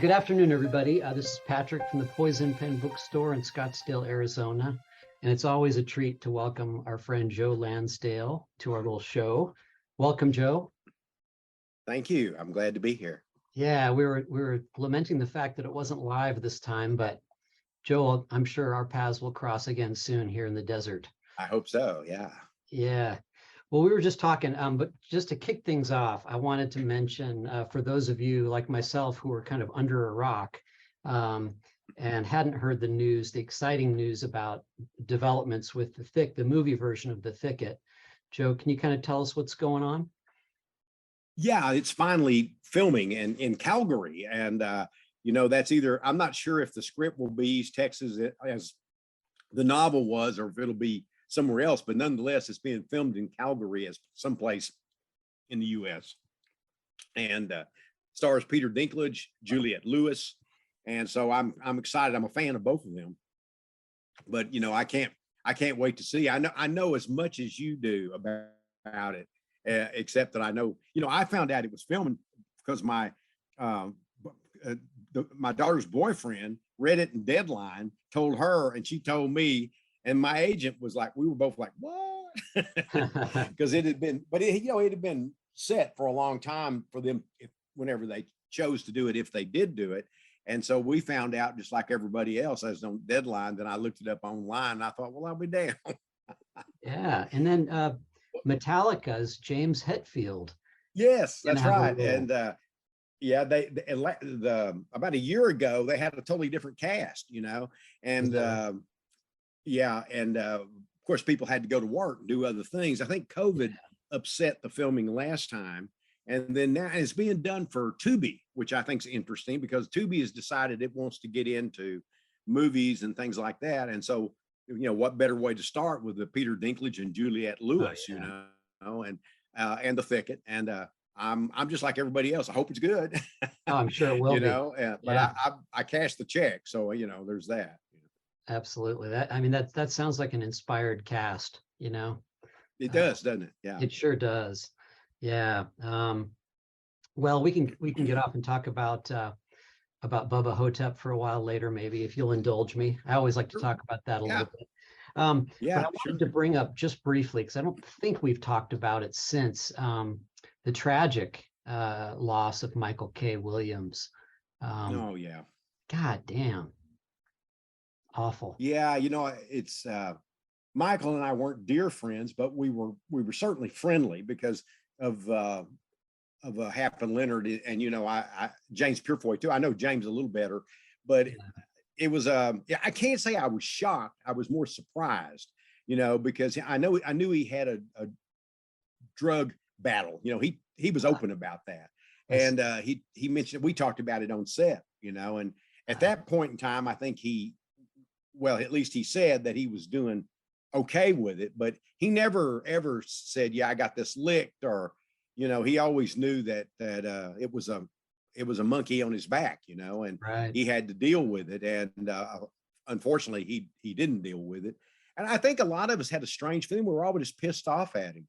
Good afternoon, everybody. This is Patrick from the Poison Pen Bookstore in Scottsdale, Arizona. And it's always a treat to welcome our friend Joe Lansdale to our little show. Welcome, Joe. Thank you. I'm glad to be here. Yeah, we were lamenting the fact that it wasn't live this time, but Joe, I'm sure our paths will cross again soon here in the desert. I hope so. Yeah. Yeah. Well, we were just talking, but just to kick things off, I wanted to mention for those of you like myself who are kind of under a rock and hadn't heard the news, the exciting news about developments with the movie version of The Thicket. Joe, can you kind of tell us what's going on? Yeah, it's finally filming in Calgary. And, that's either, I'm not sure if the script will be East Texas as the novel was, or if it'll be somewhere else, but nonetheless, it's being filmed in Calgary as someplace in the U.S. and stars Peter Dinklage, Juliette Lewis, and so I'm excited. I'm a fan of both of them, but I can't wait to see. I know as much as you do about it, except that I know I found out it was filming because my daughter's boyfriend read it in Deadline, told her, and she told me. And my agent was like, we were both like, what? Because it had been, but it had been set for a long time for them whenever they chose to do it, if they did do it. And so we found out, just like everybody else, as on Deadline, then I looked it up online and I thought, well, I'll be damned. Yeah. And then Metallica's James Hetfield. Yes, that's right. And yeah, they about a year ago, they had a totally different cast, and yeah, and of course, people had to go to work and do other things. I think COVID upset the filming last time, and then now it's being done for Tubi, which I think is interesting because Tubi has decided it wants to get into movies and things like that. And so, what better way to start with the Peter Dinklage and Juliette Lewis, and The Thicket. And I'm just like everybody else. I hope it's good. Oh, I'm sure it will be. But I cashed the check, so there's that. Absolutely. That sounds like an inspired cast, It does, doesn't it? Yeah. It sure does. Yeah. Well, we can get off and talk about Bubba Hotep for a while later, maybe, if you'll indulge me. I always like to talk about that a little bit. But I wanted to bring up just briefly, because I don't think we've talked about it since, the tragic loss of Michael K. Williams. Oh yeah. God damn. Awful. Yeah, it's Michael and I weren't dear friends, but we were certainly friendly because of Hap and Leonard, and I James Purefoy too. I know James a little better, but it was I can't say I was shocked. I was more surprised, because I knew he had a drug battle. He was open about that, and he mentioned, we talked about it on set, and at that point in time, I think well, at least he said that he was doing okay with it, but he never ever said, yeah, I got this licked, or, he always knew that it was a monkey on his back, and he had to deal with it. And unfortunately, he didn't deal with it. And I think a lot of us had a strange feeling. We were all just pissed off at him,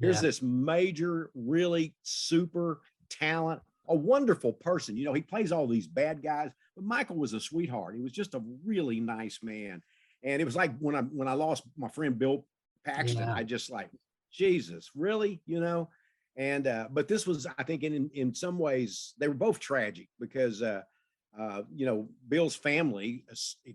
Here's this major, really super talent, a wonderful person. He plays all these bad guys, but Michael was a sweetheart. He was just a really nice man. And it was like when I lost my friend Bill Paxton, I just like, Jesus, really, And but this was, I think, in some ways, they were both tragic because Bill's family,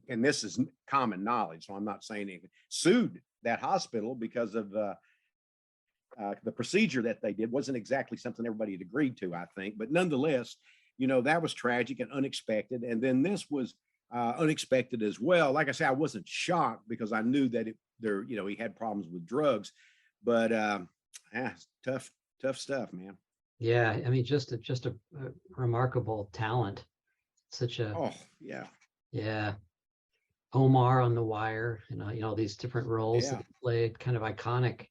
and this is common knowledge, so I'm not saying anything, sued that hospital because of the procedure that they did wasn't exactly something everybody had agreed to, I think, but nonetheless, that was tragic and unexpected. And then this was unexpected as well. Like I say, I wasn't shocked because I knew that he had problems with drugs, but tough stuff, man. Yeah, just a remarkable talent. Such a yeah. Omar on The Wire, these different roles that he played, kind of iconic.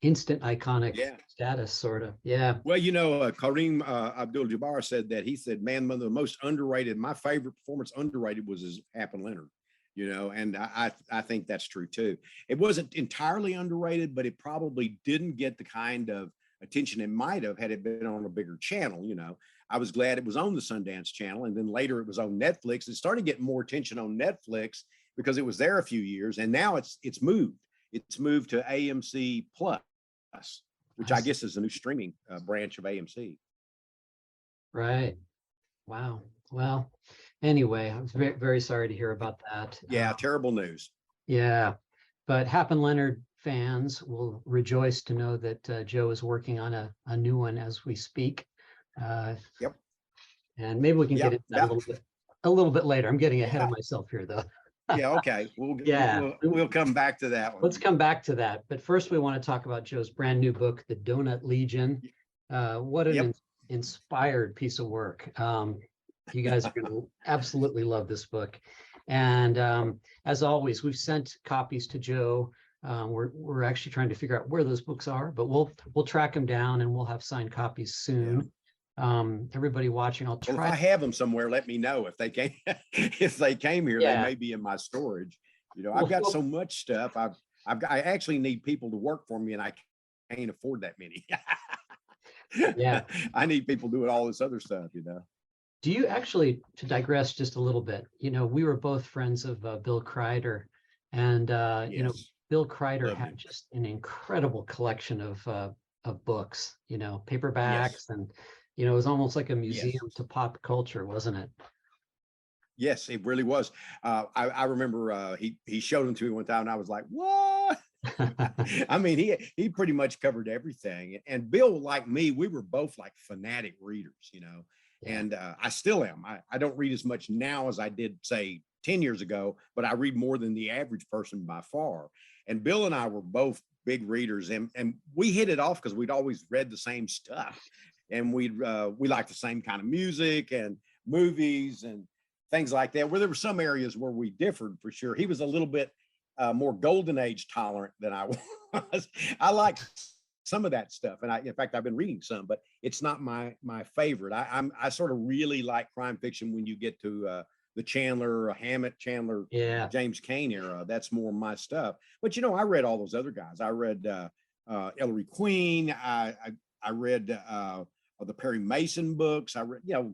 Instant iconic status, sort of. Yeah. Well, Kareem Abdul-Jabbar said that. He said, man, one of the most underrated, my favorite performance underrated was his Hap and Leonard, and I think that's true too. It wasn't entirely underrated, but it probably didn't get the kind of attention it might have had it been on a bigger channel. I was glad it was on the Sundance Channel, and then later it was on Netflix. It started getting more attention on Netflix because it was there a few years, and now it's moved. It's moved to AMC Plus, which I guess is a new streaming branch of AMC. Right. Wow. Well, anyway, I was very, very sorry to hear about that. Yeah, terrible news. Yeah, but Hap and Leonard fans will rejoice to know that Joe is working on a new one as we speak. Yep. And maybe we can get into that a little bit later. I'm getting ahead of myself here, though. Yeah. Okay. We'll come back to that one. Let's come back to that. But first, we want to talk about Joe's brand new book, The Donut Legion. What an inspired piece of work. You guys are going to absolutely love this book. And as always, we've sent copies to Joe. We're actually trying to figure out where those books are, but we'll track them down and we'll have signed copies soon. Everybody watching, I'll try. Well, if I have them somewhere, let me know. If they came, if they came here, they may be in my storage. You know, I've got so much stuff. I actually need people to work for me, and I can't afford that many. Yeah, I need people doing all this other stuff. You know. Do you actually, to digress just a little bit? You know, we were both friends of Bill Kreider, and you know, Bill Kreider had just an incredible collection of books. You know, paperbacks and. You know, it was almost like a museum to pop culture, wasn't it? Yes, it really was. I remember he showed them to me one time, and I was like, "What?" I mean, he pretty much covered everything. And Bill, like me, we were both like fanatic readers, you know. And I still am. I don't read as much now as I did, say, 10 years ago, but I read more than the average person by far. And Bill and I were both big readers, and we hit it off because we'd always read the same stuff. And we like the same kind of music and movies and things like that. Where there were some areas where we differed for sure. He was a little bit more golden age tolerant than I was. I like some of that stuff, and in fact, I've been reading some, but it's not my favorite. I sort of really like crime fiction when you get to the Chandler, Hammett, Chandler, James Cain era. That's more my stuff. But you know, I read all those other guys. I read Ellery Queen. I read the Perry Mason books. I read, you know,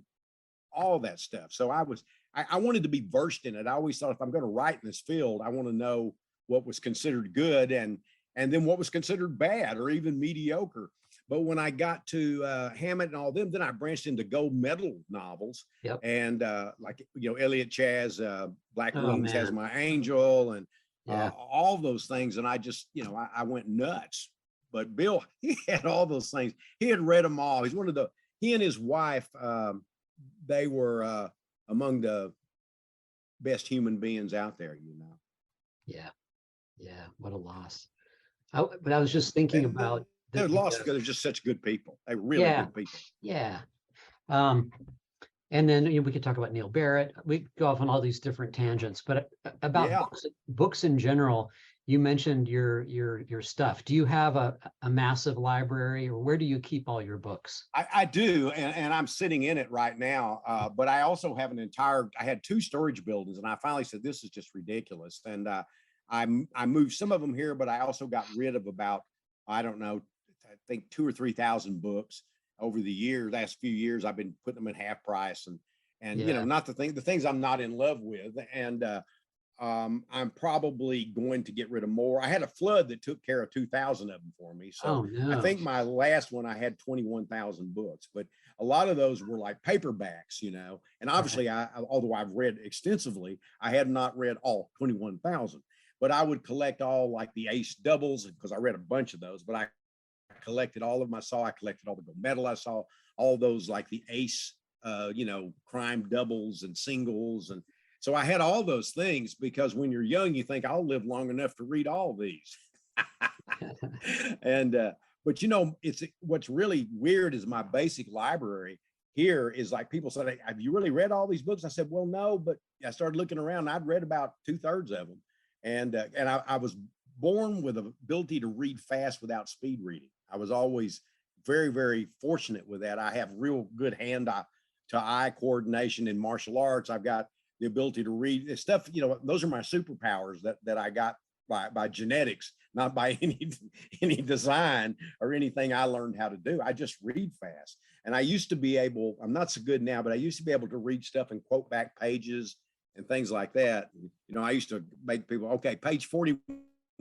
all that stuff. So I wanted to be versed in it. I always thought if I'm going to write in this field, I want to know what was considered good and then what was considered bad or even mediocre. But when I got to Hammett and all them, then I branched into gold medal novels. And like, you know, Elliot Chaz, Black Wings Has My Angel, and all those things. And I just, you know, I went nuts. But Bill, he had all those things. He had read them all. He and his wife, they were among the best human beings out there, you know. Yeah. What a loss. But I was just thinking about. They're lost because they're just such good people. They were really good people. Yeah. And then, you know, we could talk about Neil Barrett. We could go off on all these different tangents, but about books in general. You mentioned your stuff. Do you have a massive library, or where do you keep all your books? I do, and I'm sitting in it right now. But I also have I had 2 storage buildings, and I finally said, this is just ridiculous. And I moved some of them here, but I also got rid of about, I don't know, I think 2,000 or 3,000 books over the last few years. I've been putting them at half price, and you know, not the things I'm not in love with. And I'm probably going to get rid of more. I had a flood that took care of 2,000 of them for me. So I think my last one, I had 21,000 books, but a lot of those were like paperbacks, you know, and obviously although I've read extensively, I have not read all 21,000, but I would collect all like the Ace doubles because I read a bunch of those, but I collected all of them. I collected all the gold medal. I saw all those like the Ace, you know, crime doubles and singles. And so I had all those things because when you're young, you think I'll live long enough to read all these. And, but you know, what's really weird is my basic library here is like people say, have you really read all these books? I said, well, no, but I started looking around. I'd read about 2/3 of them. And I was born with the ability to read fast without speed reading. I was always very, very fortunate with that. I have real good hand-to-eye coordination in martial arts. I've got the ability to read stuff, you know, those are my superpowers that I got by genetics, not by any design or anything I learned how to do. I just read fast. And I used to be able, I'm not so good now, but I used to be able to read stuff and quote back pages and things like that. You know, I used to make people, okay, page 41,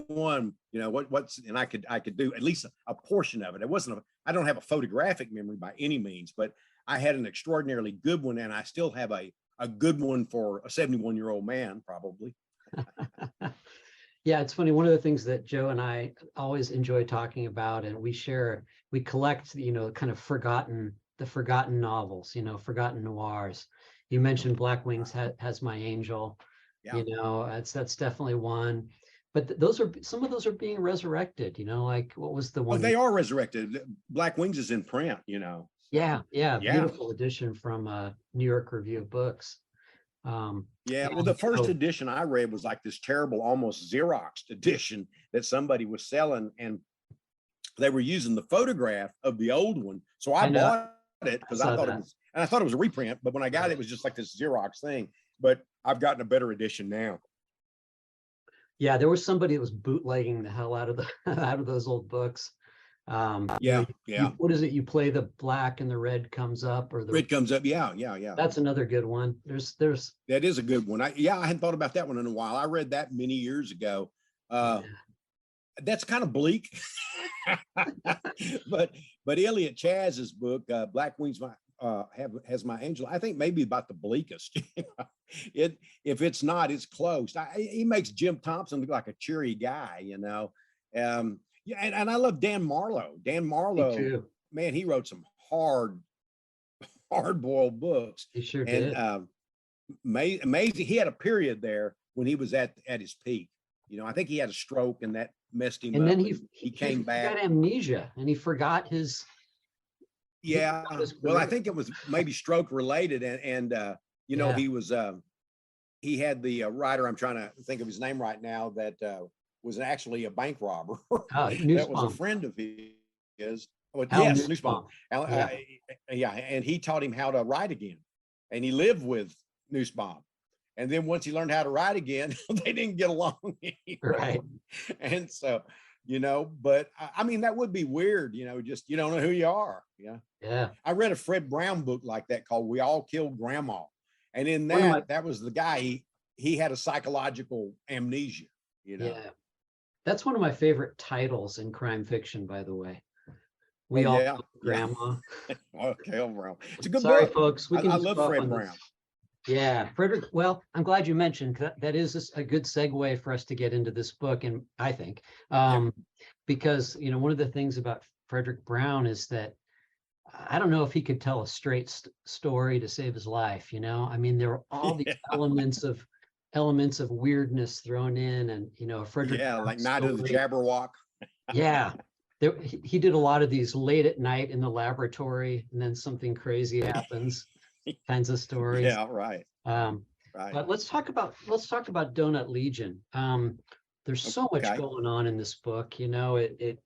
you know, what's, and I could do at least a portion of it. It wasn't, I don't have a photographic memory by any means, but I had an extraordinarily good one. And I still have a good one for a 71-year-old man, probably. Yeah, it's funny. One of the things that Joe and I always enjoy talking about, and we collect, you know, kind of the forgotten novels, you know, forgotten noirs. You mentioned Black Wings has My Angel, Yeah. you know, that's definitely one. But some of those are being resurrected, you know, like what was the Oh, one? they are resurrected. Black Wings is in print, you know. Yeah, yeah, Yeah. beautiful edition from New York Review of Books. Yeah, well, the first edition I read was like this terrible, almost Xeroxed edition that somebody was selling, and they were using the photograph of the old one. So I bought it because I thought it was, and I thought it was a reprint, but when I got it, it was just like this Xerox thing. But I've gotten a better edition now. Yeah, there was somebody that was bootlegging the hell out of the out of those old books. Yeah. What is it? You play the black and the red comes up, or the red comes up. Yeah. That's another good one. There's that is a good one. I hadn't thought about that one in a while. I read that many years ago. That's kind of bleak. but Elliot Chaz's book, Black Wings has My Angel, I think maybe about the bleakest. If it's not, it's close. He makes Jim Thompson look like a cheery guy, you know. Yeah, and I love Dan Marlowe. Dan Marlowe, man, he wrote some hard-boiled books. He sure did. Amazing. He had a period there when he was at his peak. You know, I think he had a stroke and that messed him up. And then he came back. He got amnesia and he forgot his. Yeah. Well, I think it was maybe stroke related, and you know, he was he had the writer, I'm trying to think of his name right now, that was actually a bank robber. That was a friend of his. Oh, yes, Nussbaum. Yeah, and he taught him how to write again, and he lived with Nussbaum. And then once he learned how to write again, they didn't get along anymore. Right. And so, you know, but I mean, that would be weird, you know, just, you don't know who you are. Yeah. Yeah. I read a Fred Brown book like that called We All Killed Grandma. And in that, that was the guy, he had a psychological amnesia, you know. Yeah. That's one of my favorite titles in crime fiction, by the way. We All Killed Grandma. Okay, Brown. It's a good book. Sorry, folks. We can I love Fred Brown. Yeah, Frederick. Well, I'm glad you mentioned that is a good segue for us to get into this book, and I think because, you know, one of the things about Frederick Brown is that I don't know if he could tell a straight story to save his life. You know, I mean, there are all these elements of weirdness thrown in, and you know, Frederick. Yeah, Brown like Night of the Jabberwock. Yeah. He did a lot of these late at night in the laboratory, and then something crazy happens. Kinds of stories. Yeah, right. But let's talk about Donut Legion. There's so much going on in this book. You know, it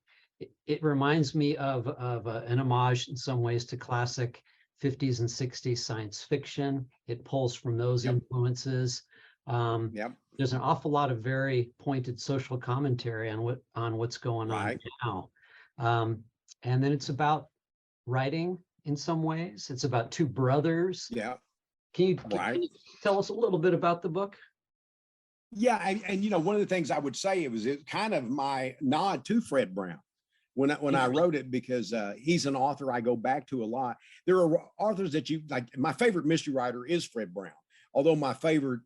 reminds me of an homage in some ways to classic 50s and 60s science fiction. It pulls from those influences. There's an awful lot of very pointed social commentary on what's going on now. And then it's about writing. In some ways, it's about two brothers. Yeah. Can you tell us a little bit about the book? Yeah, and you know, one of the things I would say, it was kind of my nod to Fred Brown when I wrote it, because he's an author I go back to a lot. There are authors that you like. My favorite mystery writer is Fred Brown, although my favorite,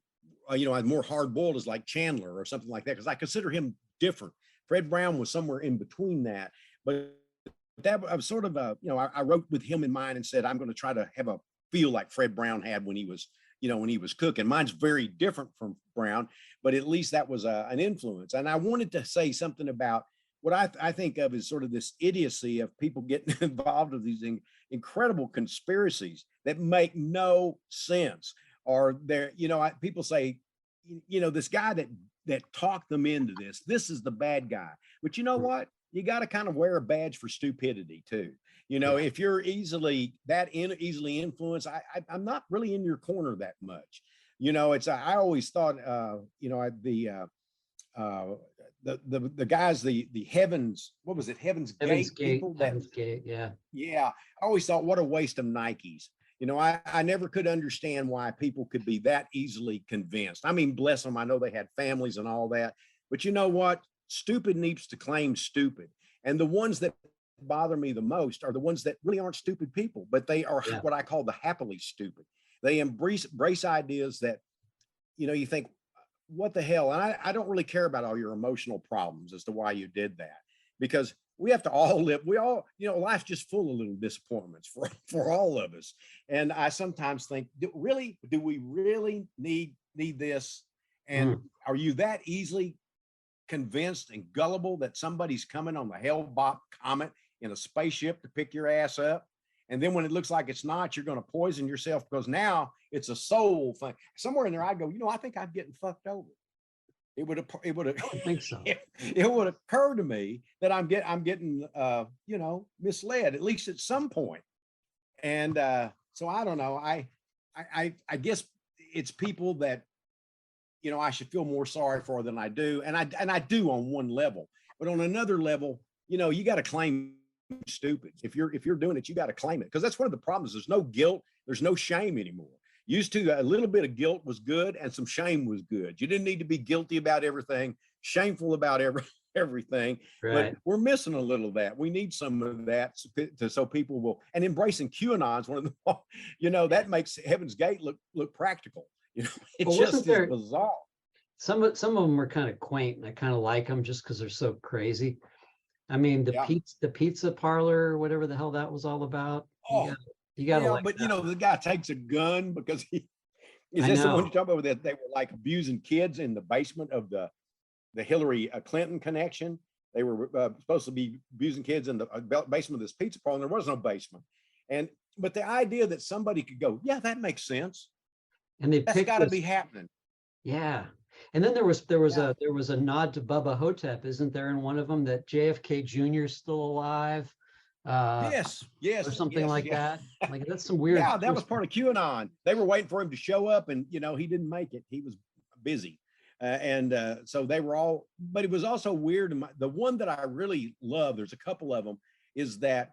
you know, more hard boiled is like Chandler or something like that, because I consider him different. Fred Brown was somewhere in between that, but that was sort of you know, I wrote with him in mind and said, I'm going to try to have a feel like Fred Brown had when he was, you know, when he was cooking. Mine's very different from Brown, but at least that was an influence. And I wanted to say something about what I think of as sort of this idiocy of people getting involved with these incredible conspiracies that make no sense. Or they're, you know, people say, you know, this guy that talked them into this is the bad guy. But you know what? You got to kind of wear a badge for stupidity too. You know, if you're easily influenced, I'm not really in your corner that much. You know, I always thought, you know, the guys, the Heaven's, what was it? Heaven's Gate people that, Heaven's Gate, yeah. yeah, I always thought, what a waste of Nikes. You know, I never could understand why people could be that easily convinced. I mean, bless them. I know they had families and all that, but you know what? Stupid needs to claim stupid. And the ones that bother me the most are the ones that really aren't stupid people, but they are what I call the happily stupid. They embrace ideas that, you know, you think, what the hell? And I don't really care about all your emotional problems as to why you did that, because we have to all live. We all, you know, life's just full of little disappointments for all of us. And I sometimes think, do we really need this? And are you that easily convinced and gullible that somebody's coming on the Hale-Bopp comet in a spaceship to pick your ass up? And then when it looks like it's not, you're going to poison yourself because now it's a soul thing. Somewhere in there, I go, you know, I think I'm getting fucked over. It would I don't think so. It would occur to me that I'm getting you know, misled, at least at some point. And so I don't know. I guess it's people that, you know, I should feel more sorry for than I do. And I do on one level, but on another level, you know, you got to claim stupid. If you're doing it, you got to claim it, because that's one of the problems. There's no guilt, there's no shame anymore. Used to, a little bit of guilt was good and some shame was good. You didn't need to be guilty about everything, shameful about everything. Right. But we're missing a little of that. We need some of that so people will. And embracing QAnon's one of the, you know, that makes Heaven's Gate look practical. You know, it's just bizarre. Some of them are kind of quaint, and I kind of like them just because they're so crazy. I mean, the pizza parlor, whatever the hell that was all about. You gotta like but that. you know, the guy takes a gun because he is this the one you're talking about, that they were like abusing kids in the basement of the Hillary Clinton connection. They were supposed to be abusing kids in the basement of this pizza parlor, and there was no basement. But the idea that somebody could go, yeah, that makes sense, and that's got to be happening. Yeah. And then there was a nod to Bubba Hotep, isn't there, in one of them, that JFK Jr. is still alive? Yes, or something like that. Like, that's some weird. Yeah, that was part of QAnon. They were waiting for him to show up, and you know, he didn't make it. He was busy, so they were all. But it was also weird. The one that I really love, there's a couple of them, is that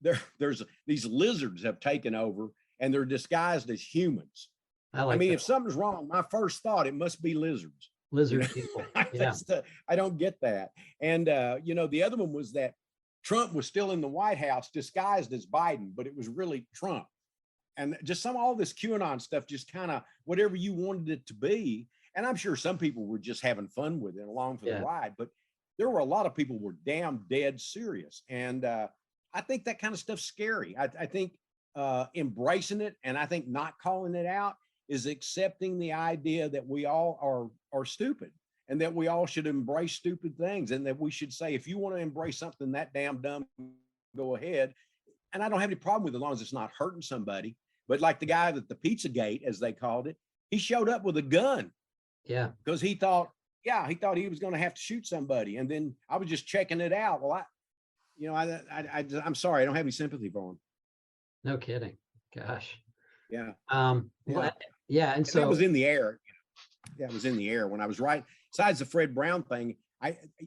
there's these lizards have taken over, and they're disguised as humans. I mean, if something's wrong, my first thought, it must be lizards. Lizard people. Yeah. I don't get that. And you know, the other one was that Trump was still in the White House disguised as Biden, but it was really Trump. And just all this QAnon stuff, just kind of whatever you wanted it to be. And I'm sure some people were just having fun with it along for the ride, but there were a lot of people who were damn dead serious. And I think that kind of stuff's scary. I think embracing it, and I think not calling it out, is accepting the idea that we all are stupid. And that we all should embrace stupid things, and that we should say, if you want to embrace something that damn dumb, go ahead. And I don't have any problem with it as long as it's not hurting somebody. But like the guy that the Pizzagate, as they called it, he showed up with a gun. Yeah. Because he thought he was going to have to shoot somebody. And then I was just checking it out. Well, I'm sorry, I don't have any sympathy for him. No kidding. Gosh. Yeah. Yeah. And so that was in the air. Yeah, it was in the air when I was right. Besides the Fred Brown thing,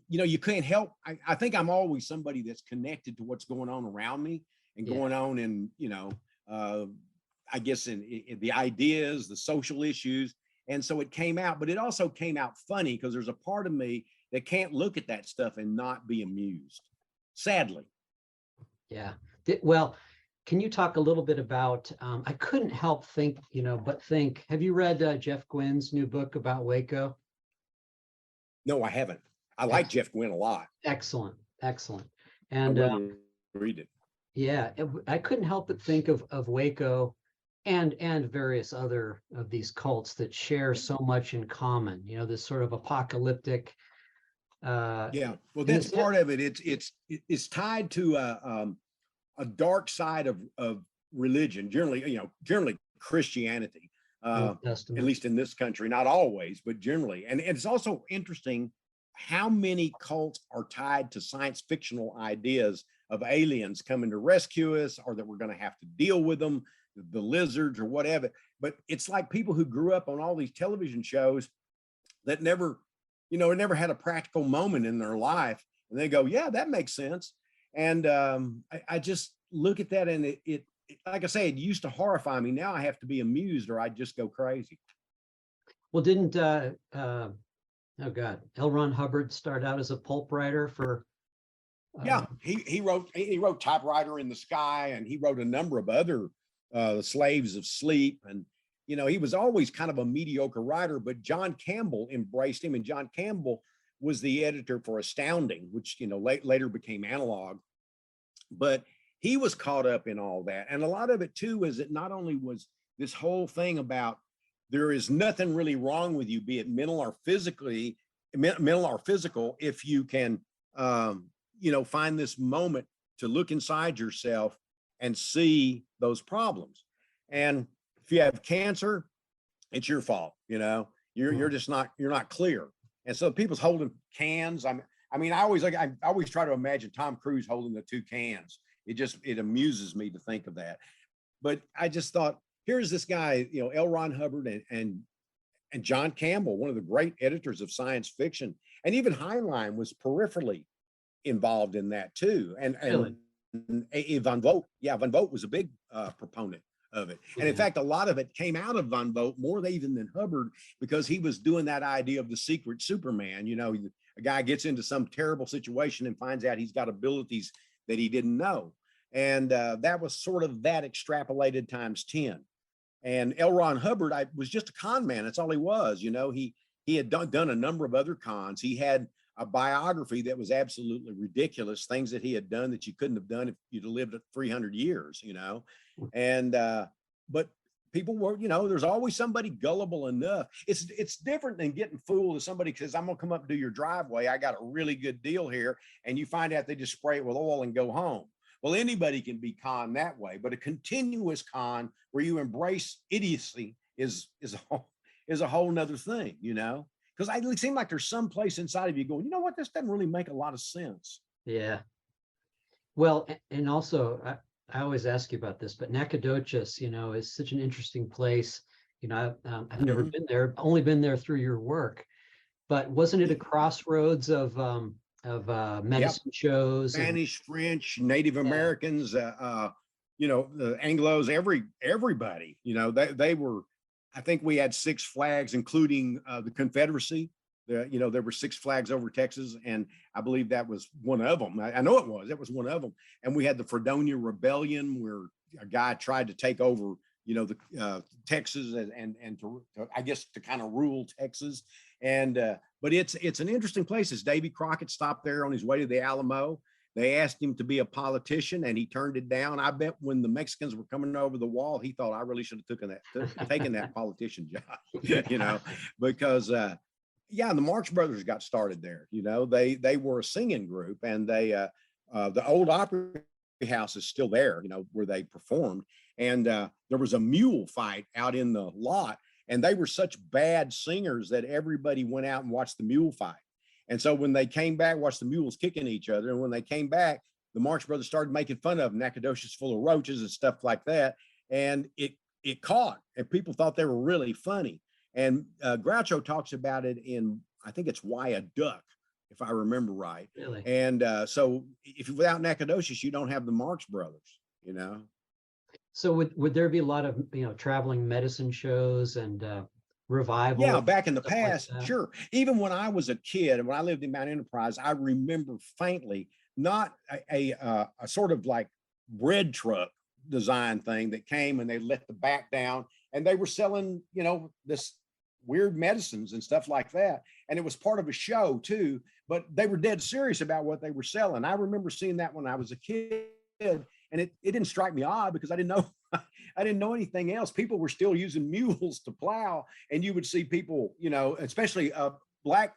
you can't help. I think I'm always somebody that's connected to what's going on around me and going on in, you know, I guess in the ideas, the social issues. And so it came out, but it also came out funny because there's a part of me that can't look at that stuff and not be amused, sadly. Yeah. Well, can you talk a little bit about, I couldn't help think, have you read Jeff Gwynn's new book about Waco? No, I haven't. I like Jeff Gwynn a lot. Excellent. And read it. Yeah, I couldn't help but think of Waco and various other of these cults that share so much in common, this sort of apocalyptic. Yeah, well, that's part of it. It's tied to a dark side of religion, generally Christianity, at least in this country, not always, but generally. And it's also interesting how many cults are tied to science fictional ideas of aliens coming to rescue us, or that we're going to have to deal with them, the lizards or whatever. But it's like people who grew up on all these television shows that never never had a practical moment in their life. And they go, yeah, that makes sense. And I just look at that, and like I say, it used to horrify me. Now I have to be amused or I'd just go crazy. Well, didn't oh God, L. Ron Hubbard start out as a pulp writer for Yeah, he wrote Typewriter in the Sky, and he wrote a number of other Slaves of Sleep. And he was always kind of a mediocre writer, but John Campbell embraced him, and John Campbell was the editor for Astounding, which later became Analog. But he was caught up in all that, and a lot of it too is that not only was this whole thing about there is nothing really wrong with you, be it mental or physical, if you can find this moment to look inside yourself and see those problems. And if you have cancer, it's your fault. You're just not, you're not clear. And so people's holding cans. I always try to imagine Tom Cruise holding the two cans. It amuses me to think of that. But I just thought, here's this guy, L. Ron Hubbard and John Campbell, one of the great editors of science fiction, and even Heinlein was peripherally involved in that too. And Really? Von Vogt, Von Vogt was a big proponent of it. And in fact, a lot of it came out of Von Vogt more even than Hubbard, because he was doing that idea of the secret Superman. A guy gets into some terrible situation and finds out he's got abilities that he didn't know. And that was sort of that extrapolated times 10. And L. Ron Hubbard, was just a con man. That's all he was. He had done a number of other cons. He had a biography that was absolutely ridiculous, things that he had done that you couldn't have done if you'd lived 300 years, and but people were, there's always somebody gullible enough. It's different than getting fooled if somebody says, I'm gonna come up and do your driveway, I got a really good deal here, and you find out they just spray it with oil and go home. Well, anybody can be conned that way, but a continuous con where you embrace idiocy is a whole nother thing, because it seems like there's some place inside of you going, what, this doesn't really make a lot of sense. Yeah. Well, and also I always ask you about this, but Nacogdoches, is such an interesting place. I've never been there, only been there through your work, but wasn't it a crossroads of medicine shows? Spanish, French, Native Americans, the Anglos, everybody, they were, I think we had 6 flags, including the Confederacy. There were 6 flags over Texas, and I believe that was one of them. I know that was one of them. And we had the Fredonia Rebellion, where a guy tried to take over, Texas and to I guess to kind of rule Texas. And but it's an interesting place. As Davy Crockett stopped there on his way to the Alamo, they asked him to be a politician, and he turned it down. I bet when the Mexicans were coming over the wall, he thought, I really should have taken that politician job, because the Marx Brothers got started there. They were a singing group, and the old Opera House is still there, where they performed. And there was a mule fight out in the lot, and they were such bad singers that everybody went out and watched the mule fight. And so when they came back, watched the mules kicking each other. And when they came back, the Marx Brothers started making fun of them. Nacogdoches full of roaches and stuff like that. And it caught, and people thought they were really funny. And Groucho talks about it in, I think it's Why a Duck, if I remember right. Really? And so without Nacogdoches, you don't have the Marx Brothers, So would there be a lot of, traveling medicine shows and revival? Yeah, back in the past, like sure. Even when I was a kid and when I lived in Mount Enterprise, I remember faintly not a sort of like bread truck design thing that came, and they let the back down, and they were selling, this weird medicines and stuff like that. And it was part of a show too, but they were dead serious about what they were selling. I remember seeing that when I was a kid, and it didn't strike me odd, because I didn't know I didn't know anything else. People were still using mules to plow, and you would see people, especially black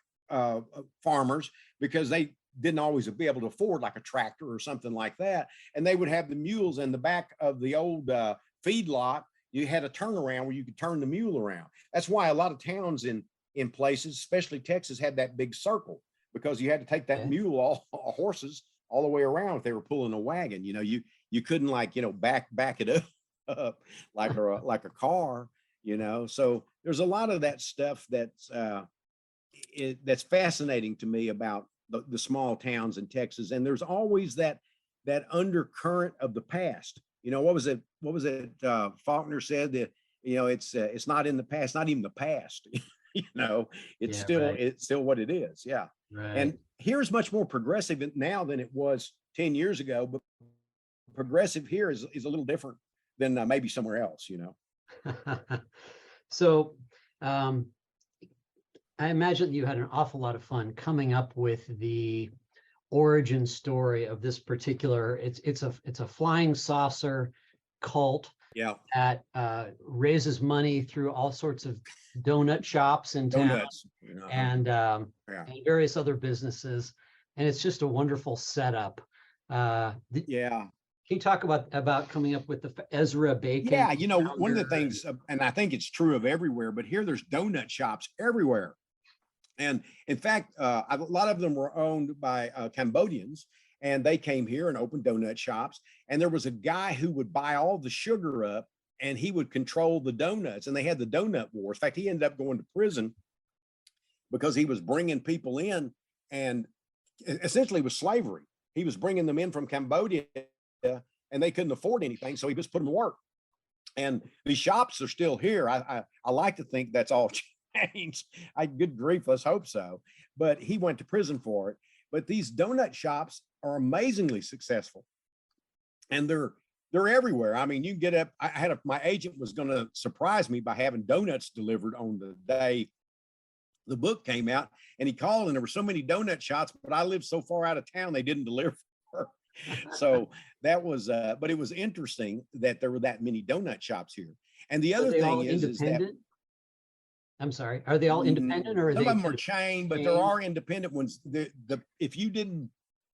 farmers, because they didn't always be able to afford like a tractor or something like that. And they would have the mules in the back of the old feed lot. You had a turnaround where you could turn the mule around. That's why a lot of towns in places, especially Texas, had that big circle, because you had to take that mule, all horses, all the way around if they were pulling a wagon. You couldn't back it up like a car. So there's a lot of that stuff that's that's fascinating to me about the small towns in Texas. And there's always that undercurrent of the past. You know, what was it? Faulkner said that, you know, it's not in the past, not even the past. You know, Yeah, right, it's still what it is. Yeah. right. And here's much more progressive now than it was 10 years ago, but progressive here is a little different than maybe somewhere else, you know. So, um, I imagine you had an awful lot of fun coming up with the origin story of this particular. It's a flying saucer cult Yeah. that raises money through all sorts of donut shops in town Donuts. and Yeah. various other businesses, and it's just a wonderful setup. Yeah. Can you talk about coming up with the Ezra Bacon? Yeah. You know, one of the founder and- things, and I think it's true of everywhere, but here there's donut shops everywhere. And in fact, a lot of them were owned by Cambodians, and they came here and opened donut shops. And there was a guy who would buy all the sugar up, and he would control the donuts. And they had the donut wars. In fact, he ended up going to prison because he was bringing people in, and essentially it was slavery. He was bringing them in from Cambodia, and they couldn't afford anything, so he just put them to work. And these shops are still here. I like to think that's all changed. Good grief, let's hope so. But he went to prison for it. But these donut shops are amazingly successful, and they're everywhere. I mean, you get up. My agent was going to surprise me by having donuts delivered on the day the book came out, and he called, and there were so many donut shops, but I lived so far out of town they didn't deliver. So that was, but it was interesting that there were that many donut shops here. And the other thing is that I'm sorry, are they all independent, or are some they of them are chained, but there are independent ones. If you didn't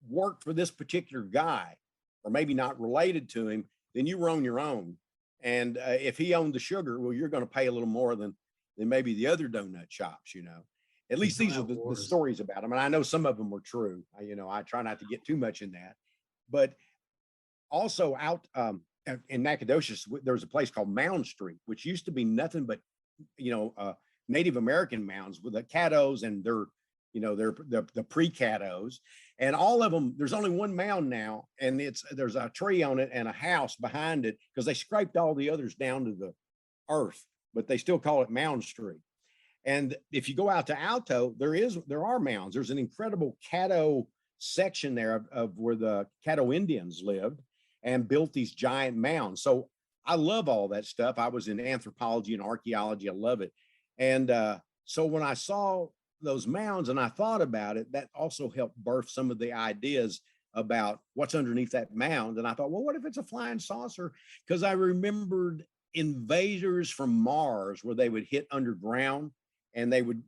work for this particular guy, or maybe not related to him, then you were on your own. And if he owned the sugar, well, you're going to pay a little more than maybe the other donut shops, you know. At least these are the stories about them. And I know some of them were true. I try not to get too much in that. But also out in Nacogdoches, there's a place called Mound Street, which used to be nothing but, Native American mounds with the caddos and they're the pre-caddos, and all of them. There's only one mound now, and there's a tree on it and a house behind it because they scraped all the others down to the earth, but they still call it Mound Street. And if you go out to Alto, there are mounds. There's an incredible caddo section there of where the Caddo Indians lived and built these giant mounds. So I love all that stuff. I was in anthropology and archaeology. I love it. And so when I saw those mounds and I thought about it, that also helped birth some of the ideas about what's underneath that mound. And I thought, well, what if it's a flying saucer? Because I remembered invaders from Mars where they would hit underground and they would,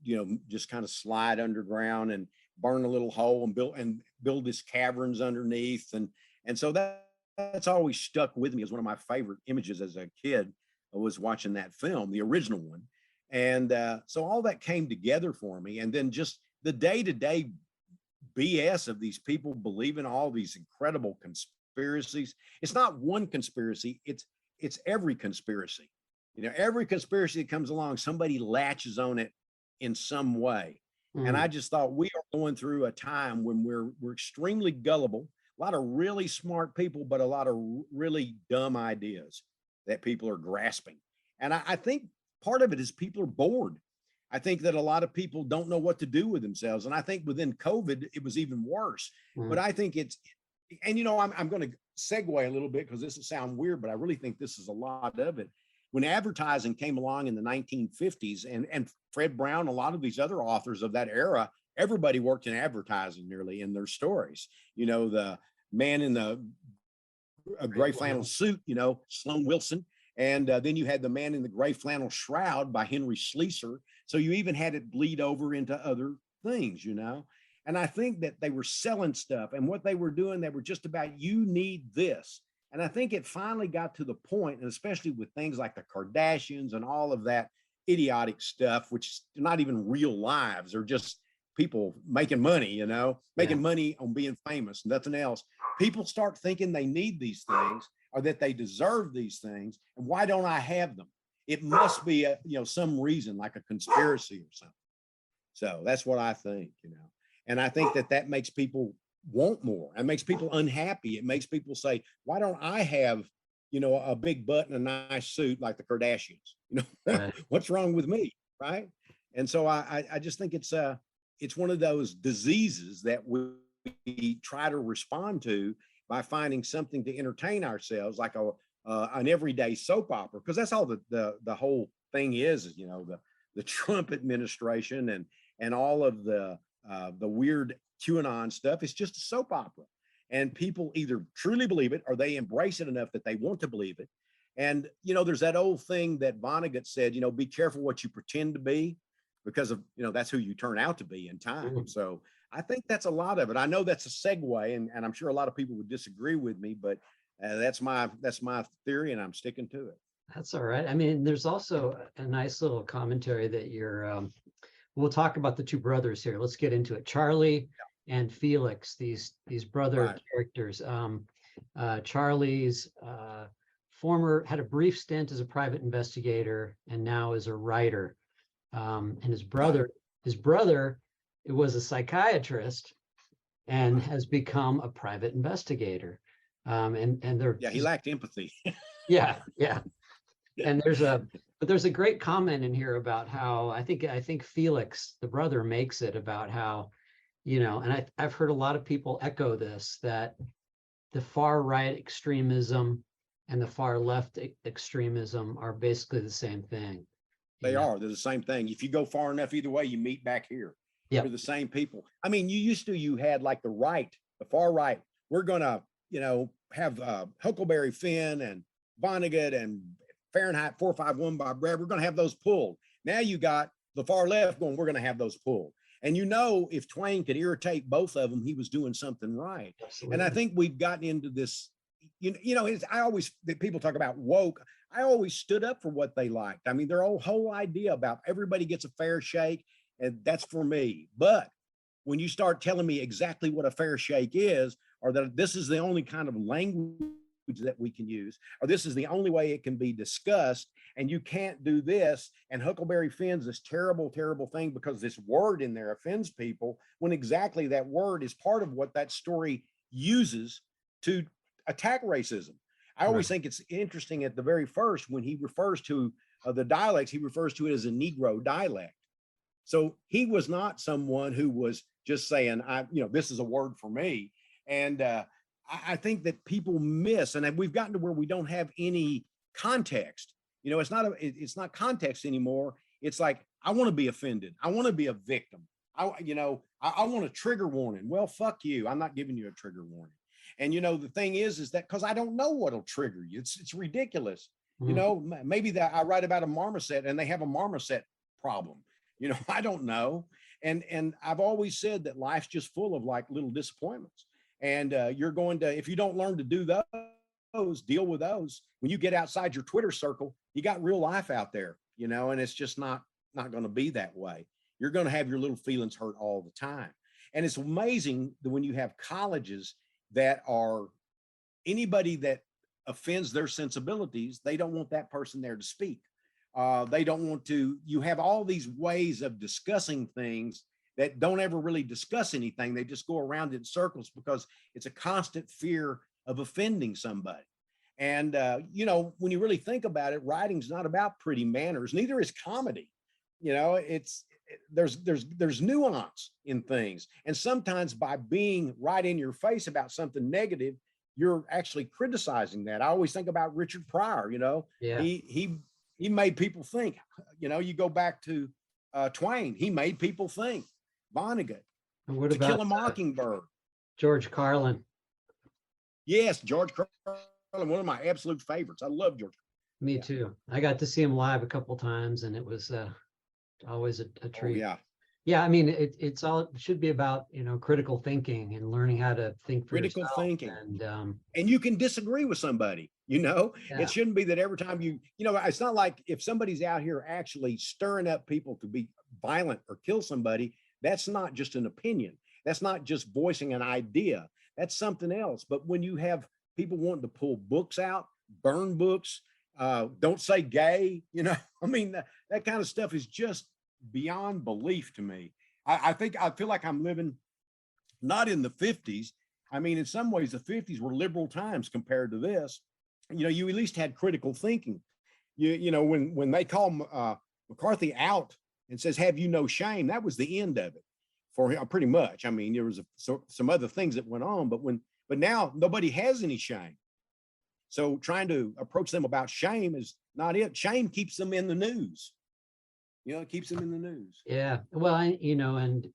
just kind of slide underground and burn a little hole and build this caverns underneath. And so that's always stuck with me as one of my favorite images as a kid. I was watching that film, the original one. And so all that came together for me. And then just the day-to-day BS of these people believing all these incredible conspiracies. It's not one conspiracy, it's every conspiracy. Every conspiracy that comes along, somebody latches on it in some way. And I just thought we are going through a time when we're extremely gullible, a lot of really smart people, but a lot of really dumb ideas that people are grasping. And I think part of it is people are bored. I think that a lot of people don't know what to do with themselves. And I think within COVID, it was even worse. But I think I'm going to segue a little bit because this will sound weird, but I really think this is a lot of it. When advertising came along in the 1950s, and Fred Brown, a lot of these other authors of that era, everybody worked in advertising nearly in their stories. The man in the gray flannel suit, Sloan Wilson. And then you had the man in the gray flannel shroud by Henry Sleeser. So you even had it bleed over into other things, And I think that they were selling stuff, and what they were doing, they were just about, you need this. And I think it finally got to the point, and especially with things like the Kardashians and all of that idiotic stuff, which are not even real lives, they're just people making money, making money on being famous, nothing else. People start thinking they need these things or that they deserve these things. And why don't I have them? It must be some reason, like a conspiracy or something. So that's what I think, and I think that that makes people want more. It makes people unhappy. It makes people say, why don't I have, a big butt and a nice suit like the Kardashians? Right. What's wrong with me? Right. And so I just think it's one of those diseases that we try to respond to by finding something to entertain ourselves, like an everyday soap opera, because that's all the whole thing is, the Trump administration and all of the weird QAnon stuff. It's just a soap opera, and people either truly believe it or they embrace it enough that they want to believe it. And there's that old thing that Vonnegut said, be careful what you pretend to be, because of that's who you turn out to be in time. Mm. So I think that's a lot of it. I know that's a segue, and I'm sure a lot of people would disagree with me, but that's my theory, and I'm sticking to it. That's all right. I mean, there's also a nice little commentary that we'll talk about the two brothers here. Let's get into it. Charlie and Felix, these brother characters. Charlie's had a brief stint as a private investigator and now is a writer. And his brother, it was a psychiatrist and has become a private investigator. And they're he lacked empathy. yeah. And there's a great comment in here about how I think Felix, the brother, makes it about how, and I've heard a lot of people echo this, that the far right extremism and the far left extremism are basically the same thing. They're the same thing. If you go far enough either way, you meet back here. Yeah, They're the same people. I mean, you had like the far right. We're gonna, have Huckleberry Finn and Vonnegut and Fahrenheit 451 by Brad. We're gonna have those pulled. Now you got the far left going, we're gonna have those pulled. And if Twain could irritate both of them, he was doing something right. Absolutely. And I think we've gotten into this, people talk about woke. I always stood up for what they liked. I mean, their whole idea about everybody gets a fair shake, and that's for me. But when you start telling me exactly what a fair shake is, or that this is the only kind of language that we can use, or this is the only way it can be discussed, and you can't do this, and Huckleberry Finn's this terrible, terrible thing because this word in there offends people, when exactly that word is part of what that story uses to attack racism. I always think it's interesting at the very first, when he refers to the dialects, he refers to it as a Negro dialect. So he was not someone who was just saying, this is a word for me. And I think that people miss, and we've gotten to where we don't have any context. It's not context anymore. It's like, I want to be offended. I want to be a victim. I want a trigger warning. Well, fuck you. I'm not giving you a trigger warning. And the thing is that because I don't know what'll trigger you. It's ridiculous. Maybe I write about a marmoset and they have a marmoset problem. I don't know. And I've always said that life's just full of like little disappointments. And you're going to, if you don't learn to do those, deal with those, when you get outside your Twitter circle, you got real life out there, and it's just not going to be that way. You're going to have your little feelings hurt all the time. And it's amazing that when you have colleges that are, anybody that offends their sensibilities, they don't want that person there to speak. They don't want to, you have all these ways of discussing things that don't ever really discuss anything. They just go around in circles because it's a constant fear of offending somebody. And, when you really think about it, writing's not about pretty manners, neither is comedy. There's nuance in things. And sometimes by being right in your face about something negative, you're actually criticizing that. I always think about Richard Pryor, he made people think, you go back to Twain, he made people think. Vonnegut, and what To about Kill a Mockingbird. George Carlin? Yes, George Carlin, one of my absolute favorites. I love George. Me too. I got to see him live a couple times, and it was always a treat. Oh, yeah. I mean, it should be about critical thinking and learning how to think for critical yourself. thinking, and you can disagree with somebody. It shouldn't be that every time it's not like if somebody's out here actually stirring up people to be violent or kill somebody. That's not just an opinion. That's not just voicing an idea. That's something else. But when you have people wanting to pull books out, burn books, don't say gay, I mean, that kind of stuff is just beyond belief to me. I think I feel like I'm living not in the 50s. I mean, in some ways, the 50s were liberal times compared to this. You know, you at least had critical thinking. You know, when they call McCarthy out and says, "Have you no shame?" That was the end of it for him, pretty much. I mean, there was some other things that went on, but now nobody has any shame. So trying to approach them about shame is not it. Shame keeps them in the news. You know, it keeps them in the news. Yeah, well, and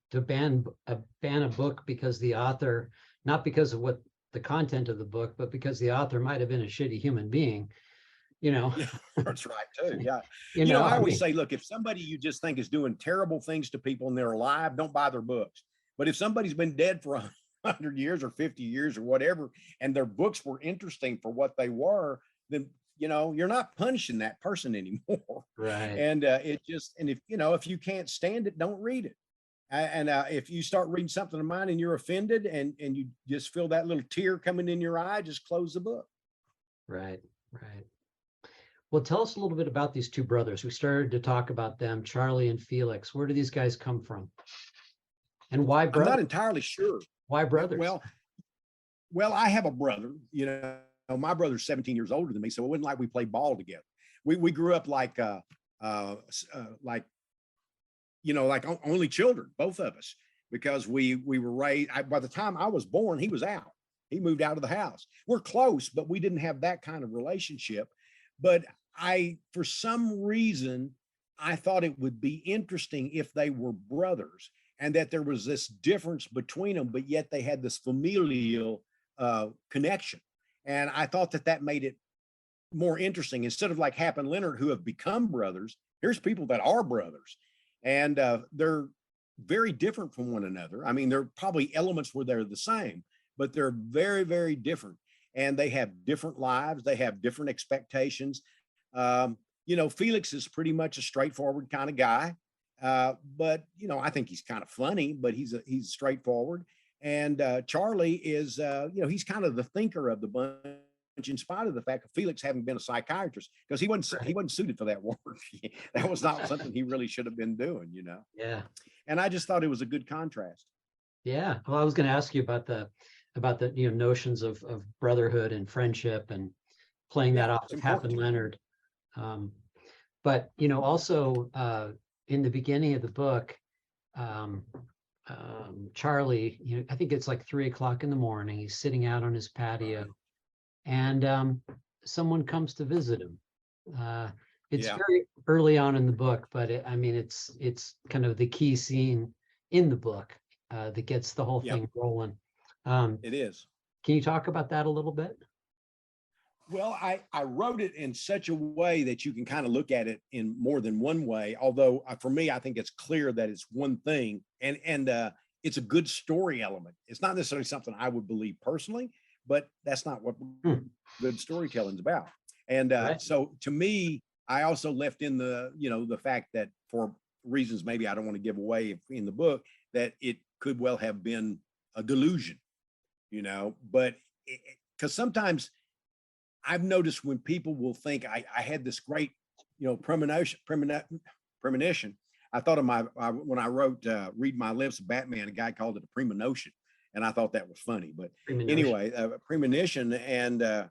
to ban a book because the author, not because of what the content of the book, but because the author might have been a shitty human being, Yeah, that's right too. Yeah. I I always mean, say, look, if somebody you just think is doing terrible things to people and they're alive, don't buy their books. But if somebody's been dead for 100 years or 50 years or whatever, and their books were interesting for what they were, then, you're not punishing that person anymore. right. And if you can't stand it, don't read it. And if you start reading something of mine and you're offended and you just feel that little tear coming in your eye, just close the book. Right, right. Well, tell us a little bit about these two brothers. We started to talk about them, Charlie and Felix. Where do these guys come from? And why I'm brothers? not entirely sure. Why brothers? Well, I have a brother, my brother's 17 years older than me. So it wasn't like we played ball together. We grew up like only children, both of us, because we were raised. By the time I was born, he was out. He moved out of the house. We're close, but we didn't have that kind of relationship. But for some reason, I thought it would be interesting if they were brothers and that there was this difference between them, but yet they had this familial connection. And I thought that made it more interesting. Instead of like Hap and Leonard, who have become brothers, here's people that are brothers. And they're very different from one another. I mean, there are probably elements where they're the same, but they're very, very different. And they have different lives. They have different expectations. Felix is pretty much a straightforward kind of guy. But I think he's kind of funny, but he's straightforward. And Charlie is, he's kind of the thinker of the bunch, in spite of the fact of Felix having been a psychiatrist, because he wasn't suited for that work. That was not something he really should have been doing, Yeah. And I just thought it was a good contrast. Yeah. Well, I was going to ask you about the notions of brotherhood and friendship and playing that off with Hap and Leonard. But also in the beginning of the book, Charlie, I think it's like 3 o'clock in the morning. He's sitting out on his patio, and someone comes to visit him. It's very early on in the book, but it's kind of the key scene in the book that gets the whole thing rolling. It is. Can you talk about that a little bit? Well, I wrote it in such a way that you can kind of look at it in more than one way. Although for me, I think it's clear that it's one thing, and it's a good story element. It's not necessarily something I would believe personally, but that's not what good storytelling is about. And so to me, I also left in the fact that, for reasons maybe I don't want to give away in the book, that it could well have been a delusion, but because sometimes I've noticed when people will think I had this great, premonition. I thought of when I wrote Read My Lips of Batman, a guy called it a premonition. And I thought that was funny, but anyway, premonition. And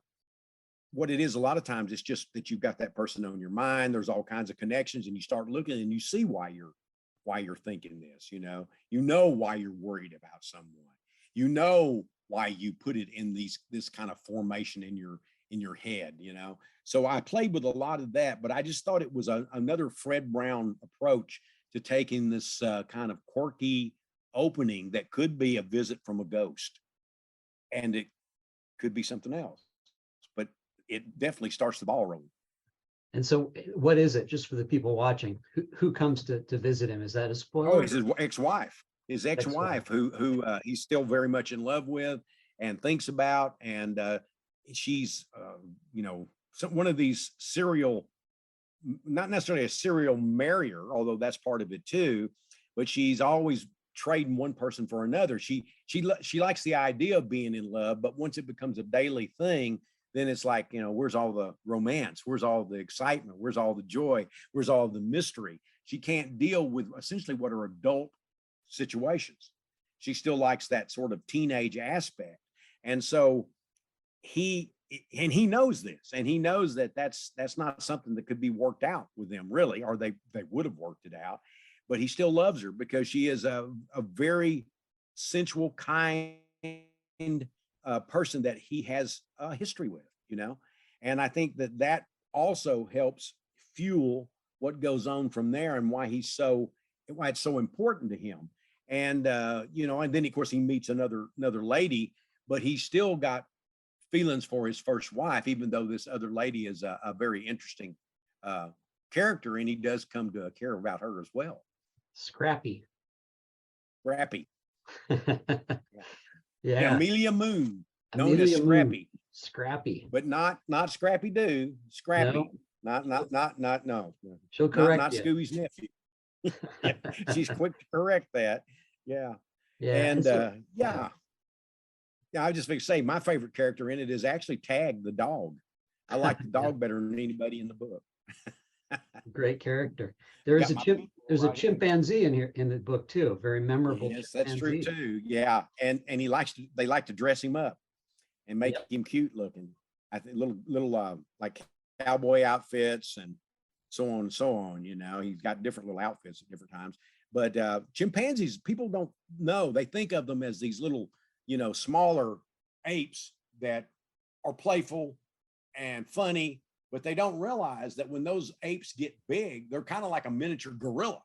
what it is a lot of times, it's just that you've got that person on your mind. There's all kinds of connections, and you start looking and you see why you're thinking this, why you're worried about someone, why you put it in this kind of formation in your head, So I played with a lot of that, but I just thought it was another Fred Brown approach to taking this kind of quirky opening that could be a visit from a ghost, and it could be something else, but it definitely starts the ball rolling. And so what is it, just for the people watching, who comes to visit him? Is that a spoiler? Oh, it's his ex-wife who he's still very much in love with and thinks about. And she's, one of these not necessarily a serial marrier, although that's part of it too, but she's always trading one person for another. She likes the idea of being in love, but once it becomes a daily thing, then it's like, where's all the romance? Where's all the excitement? Where's all the joy? Where's all the mystery? She can't deal with essentially what are adult situations. She still likes that sort of teenage aspect. And so he knows this, and he knows that that's not something that could be worked out with them, really, or they would have worked it out. But he still loves her because she is a very sensual, kind person that he has a history with, you know. And I think that that also helps fuel what goes on from there, and why it's so important to him. And you know, and then of course he meets another lady, but he's still got feelings for his first wife, even though this other lady is a very interesting character, and he does come to care about her as well. Scrappy. Scrappy. Yeah. Amelia Moon, known as Scrappy. Scrappy. But not Scrappy Doo, Scrappy. No. No. She'll correct not you. Scooby's nephew. Yeah, she's quick to correct that. Yeah. Yeah. And yeah, I was just going to say my favorite character in it is actually Tag the dog. I like the dog better than anybody in the book. Great character. There's a chimpanzee in here in the book too, a very memorable. Yes, that's true too. Yeah. And they like to dress him up and make him cute looking. I think little like cowboy outfits and so on and so on. You know, he's got different little outfits at different times. But chimpanzees, people don't know. They think of them as these little, you know, smaller apes that are playful and funny, but they don't realize that when those apes get big, they're kind of like a miniature gorilla.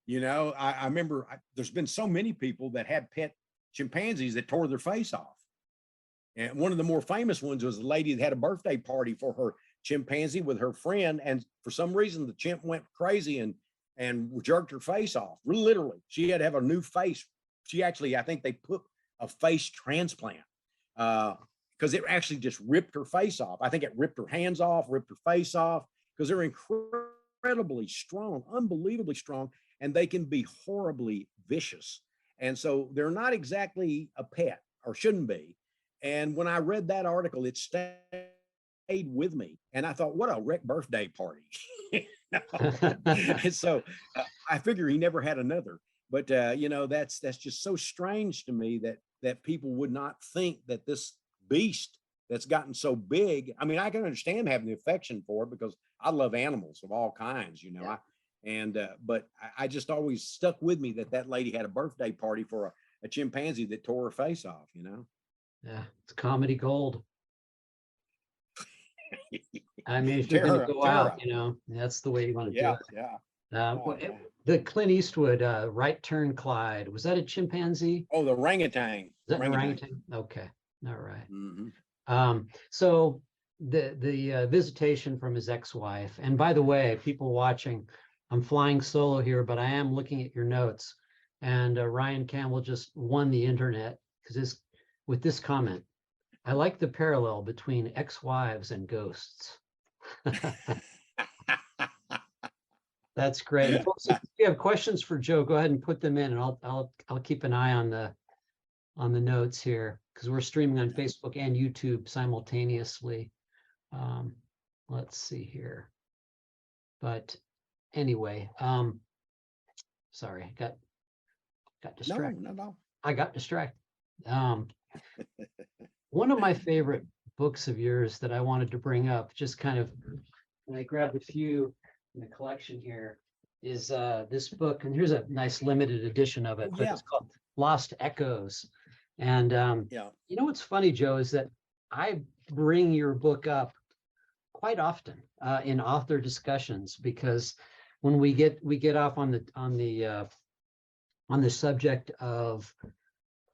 You know, I remember there's been so many people that had pet chimpanzees that tore their face off. And one of the more famous ones was a lady that had a birthday party for her chimpanzee with her friend. And for some reason, the chimp went crazy and jerked her face off. Literally, she had to have a new face. She actually, I think they put a face transplant because it actually just ripped her face off. I think it ripped her hands off, ripped her face off, because they're incredibly strong, unbelievably strong, and they can be horribly vicious. And so they're not exactly a pet, or shouldn't be. And when I read that article, it stayed with me, and I thought, what a wreck birthday party. And so I figure he never had another. But you know, that's just so strange to me that people would not think that this beast that's gotten so big. I mean, I can understand having the affection for it because I love animals of all kinds, you know. But I just always stuck with me that lady had a birthday party for a chimpanzee that tore her face off, you know. Yeah, it's comedy gold. I mean, if you're going to go out, you know, that's the way you want to do it. Yeah. The Clint Eastwood, Right Turn Clyde, was that a chimpanzee? Oh, the orangutan. Is that an orangutan? Okay, all right. Mm-hmm. So the visitation from his ex-wife, and by the way, people watching, I'm flying solo here, but I am looking at your notes, and Ryan Campbell just won the internet because with this comment. I like the parallel between ex-wives and ghosts. That's great. Folks, if you have questions for Joe, go ahead and put them in, and I'll keep an eye on the notes here because we're streaming on Facebook and YouTube simultaneously. Let's see here. But anyway, sorry, got distracted. No. I got distracted. One of my favorite books of yours that I wanted to bring up, just kind of, and I grabbed a few in the collection here, is this book, and here's a nice limited edition of it, but it's called Lost Echoes. And you know what's funny, Joe, is that I bring your book up quite often in author discussions, because when we get off on the subject of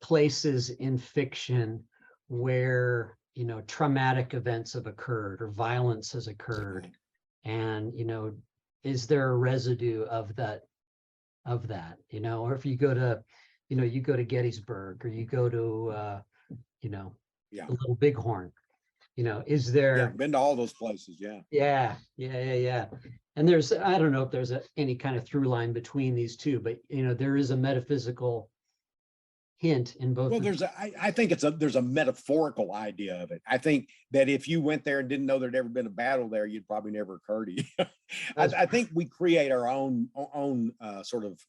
places in fiction where, you know, traumatic events have occurred or violence has occurred, and, you know, is there a residue of that, you know, or if you go to, you know, you go to Gettysburg, or you go to you know, Little Bighorn, you know, is there been to all those places. Yeah. And there's, I don't know if there's any kind of through line between these two, but, you know, there is a metaphysical hint in both. Well, I think there's a metaphorical idea of it. I think that if you went there and didn't know there'd ever been a battle there, you'd probably never occur to you. I think we create our own sort of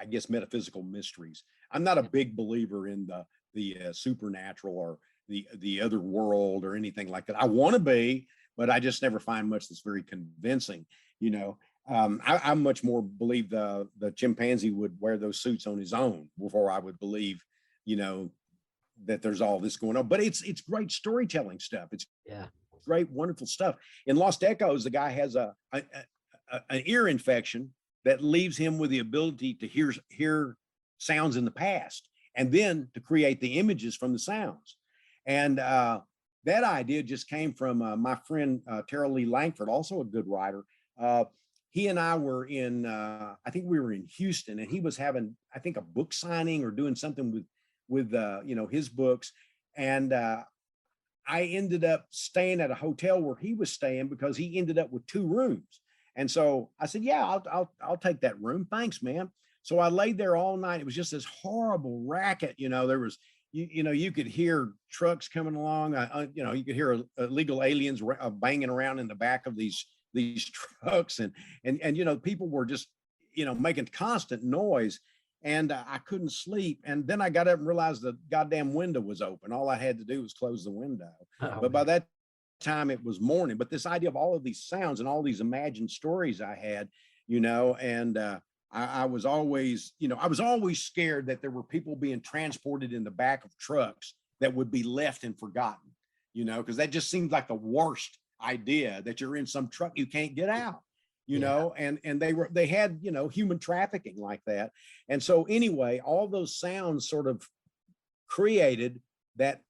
I guess, metaphysical mysteries. I'm not a big believer in the supernatural or the other world or anything like that. I want to be, but I just never find much that's very convincing. You know, I much more believe the chimpanzee would wear those suits on his own before I would believe, you know, that there's all this going on. But it's great storytelling stuff. It's great, wonderful stuff. In Lost Echoes, the guy has an ear infection that leaves him with the ability to hear sounds in the past and then to create the images from the sounds. And that idea just came from my friend Terrell Lee Langford, also a good writer. He and I were in, I think we were in Houston, and he was having, I think, a book signing or doing something with you know, his books. And I ended up staying at a hotel where he was staying because he ended up with 2 rooms. And so I said, yeah, I'll take that room. Thanks, man. So I laid there all night. It was just this horrible racket. You know, there was, you know, you could hear trucks coming along. You know, you could hear illegal aliens banging around in the back of these trucks. And, you know, people were just, you know, making constant noise. And I couldn't sleep. And then I got up and realized the goddamn window was open. All I had to do was close the window. But by that time it was morning. But this idea of all of these sounds and all these imagined stories I had, you know, and I was always, you know, I was always scared that there were people being transported in the back of trucks that would be left and forgotten, you know, because that just seems like the worst idea, that you're in some truck you can't get out. You know, and they had, you know, human trafficking like that. And so anyway, all those sounds sort of created that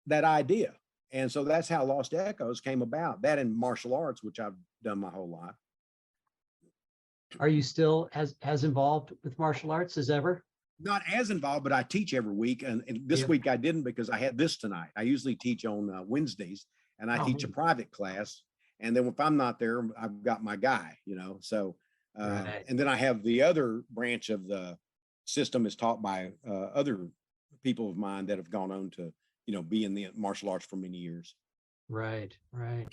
idea. And so that's how Lost Echoes came about. That and martial arts, which I've done my whole life. Are you still as involved with martial arts as ever? Not as involved, but I teach every week. And this week I didn't because I had this tonight. I usually teach on Wednesdays, and I teach a private class. And then if I'm not there, I've got my guy, you know, so, and then I have the other branch of the system is taught by other people of mine that have gone on to, you know, be in the martial arts for many years. Right.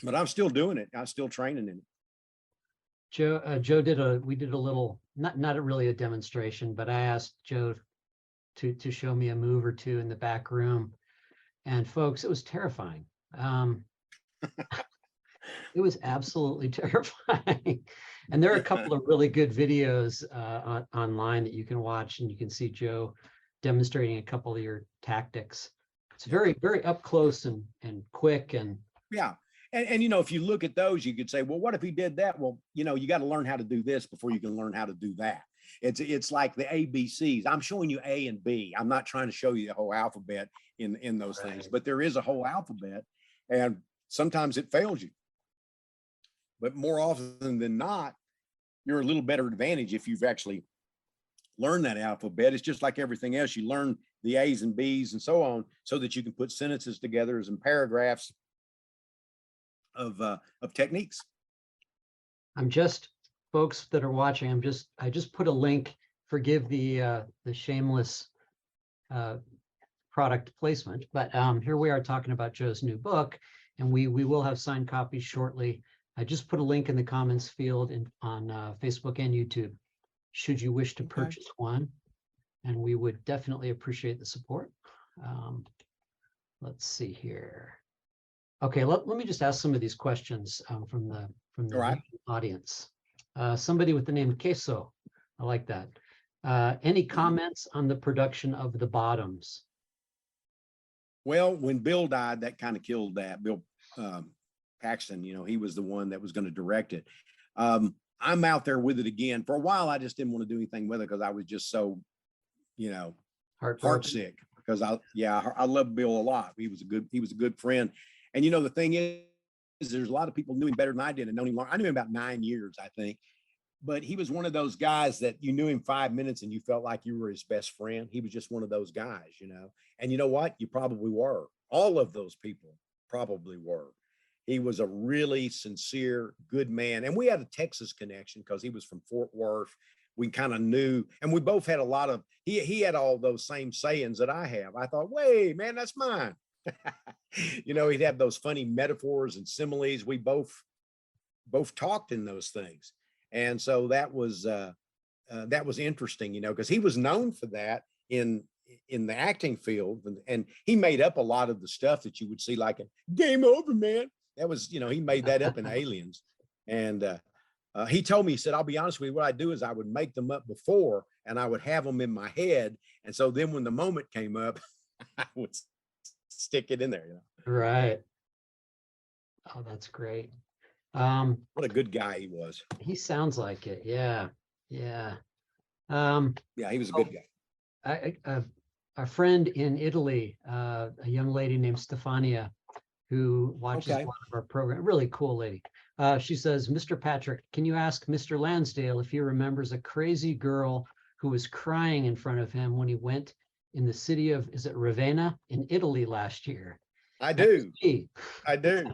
But I'm still doing it. I'm still training in it. Joe, we did a little, not really a demonstration, but I asked Joe to show me a move or two in the back room. And folks, it was terrifying. It was absolutely terrifying. And there are a couple of really good videos online that you can watch, and you can see Joe demonstrating a couple of your tactics. It's very, very up close and quick. And and you know, if you look at those, you could say, well, what if he did that? Well, you know, you got to learn how to do this before you can learn how to do that. It's like the ABCs. I'm showing you A and B. I'm not trying to show you the whole alphabet in those things, but there is a whole alphabet, and sometimes it fails you. But more often than not, you're a little better advantage if you've actually learned that alphabet. It's just like everything else. You learn the A's and B's and so on, so that you can put sentences together as in paragraphs of techniques. I'm just, folks that are watching, I just put a link. Forgive the shameless product placement, but here we are talking about Joe's new book, and we will have signed copies shortly. I just put a link in the comments field on Facebook and YouTube, should you wish to purchase one, and we would definitely appreciate the support. Let's see here. Okay, let me just ask some of these questions from the audience. Somebody with the name Queso, I like that. Any comments on the production of The Bottoms? Well, when Bill died, that kind of killed that. Bill Paxton, you know, he was the one that was going to direct it. I'm out there with it again. For a while, I just didn't want to do anything with it because I was just so, you know, heartsick. Because I love Bill a lot. He was a good friend. And you know, the thing is there's a lot of people knew him better than I did and known him long. I knew him about 9 years, I think. But he was one of those guys that you knew him 5 minutes and you felt like you were his best friend. He was just one of those guys, you know. And you know what? You probably were. All of those people probably were. He was a really sincere, good man. And we had a Texas connection because he was from Fort Worth. We kind of knew, and we both had a lot of, he had all those same sayings that I have. I thought, wait, man, that's mine. You know, he'd have those funny metaphors and similes. We both talked in those things. And so that was that was interesting, you know, because he was known for that in the acting field, and he made up a lot of the stuff that you would see like in Game Over, Man. That was, you know, he made that up in Aliens. And he told me, he said, I'll be honest with you, what I do is I would make them up before and I would have them in my head. And so then when the moment came up, I would stick it in there, you know. Right. Oh, that's great. What a good guy he was. He sounds like it. Yeah. Yeah. Yeah, he was a good guy. A friend in Italy, a young lady named Stefania, who watches a Okay. lot of our program, really cool lady. She says, Mr. Patrick, can you ask Mr. Lansdale if he remembers a crazy girl who was crying in front of him when he went in the city of, is it Ravenna in Italy last year? I That was do. me. I do.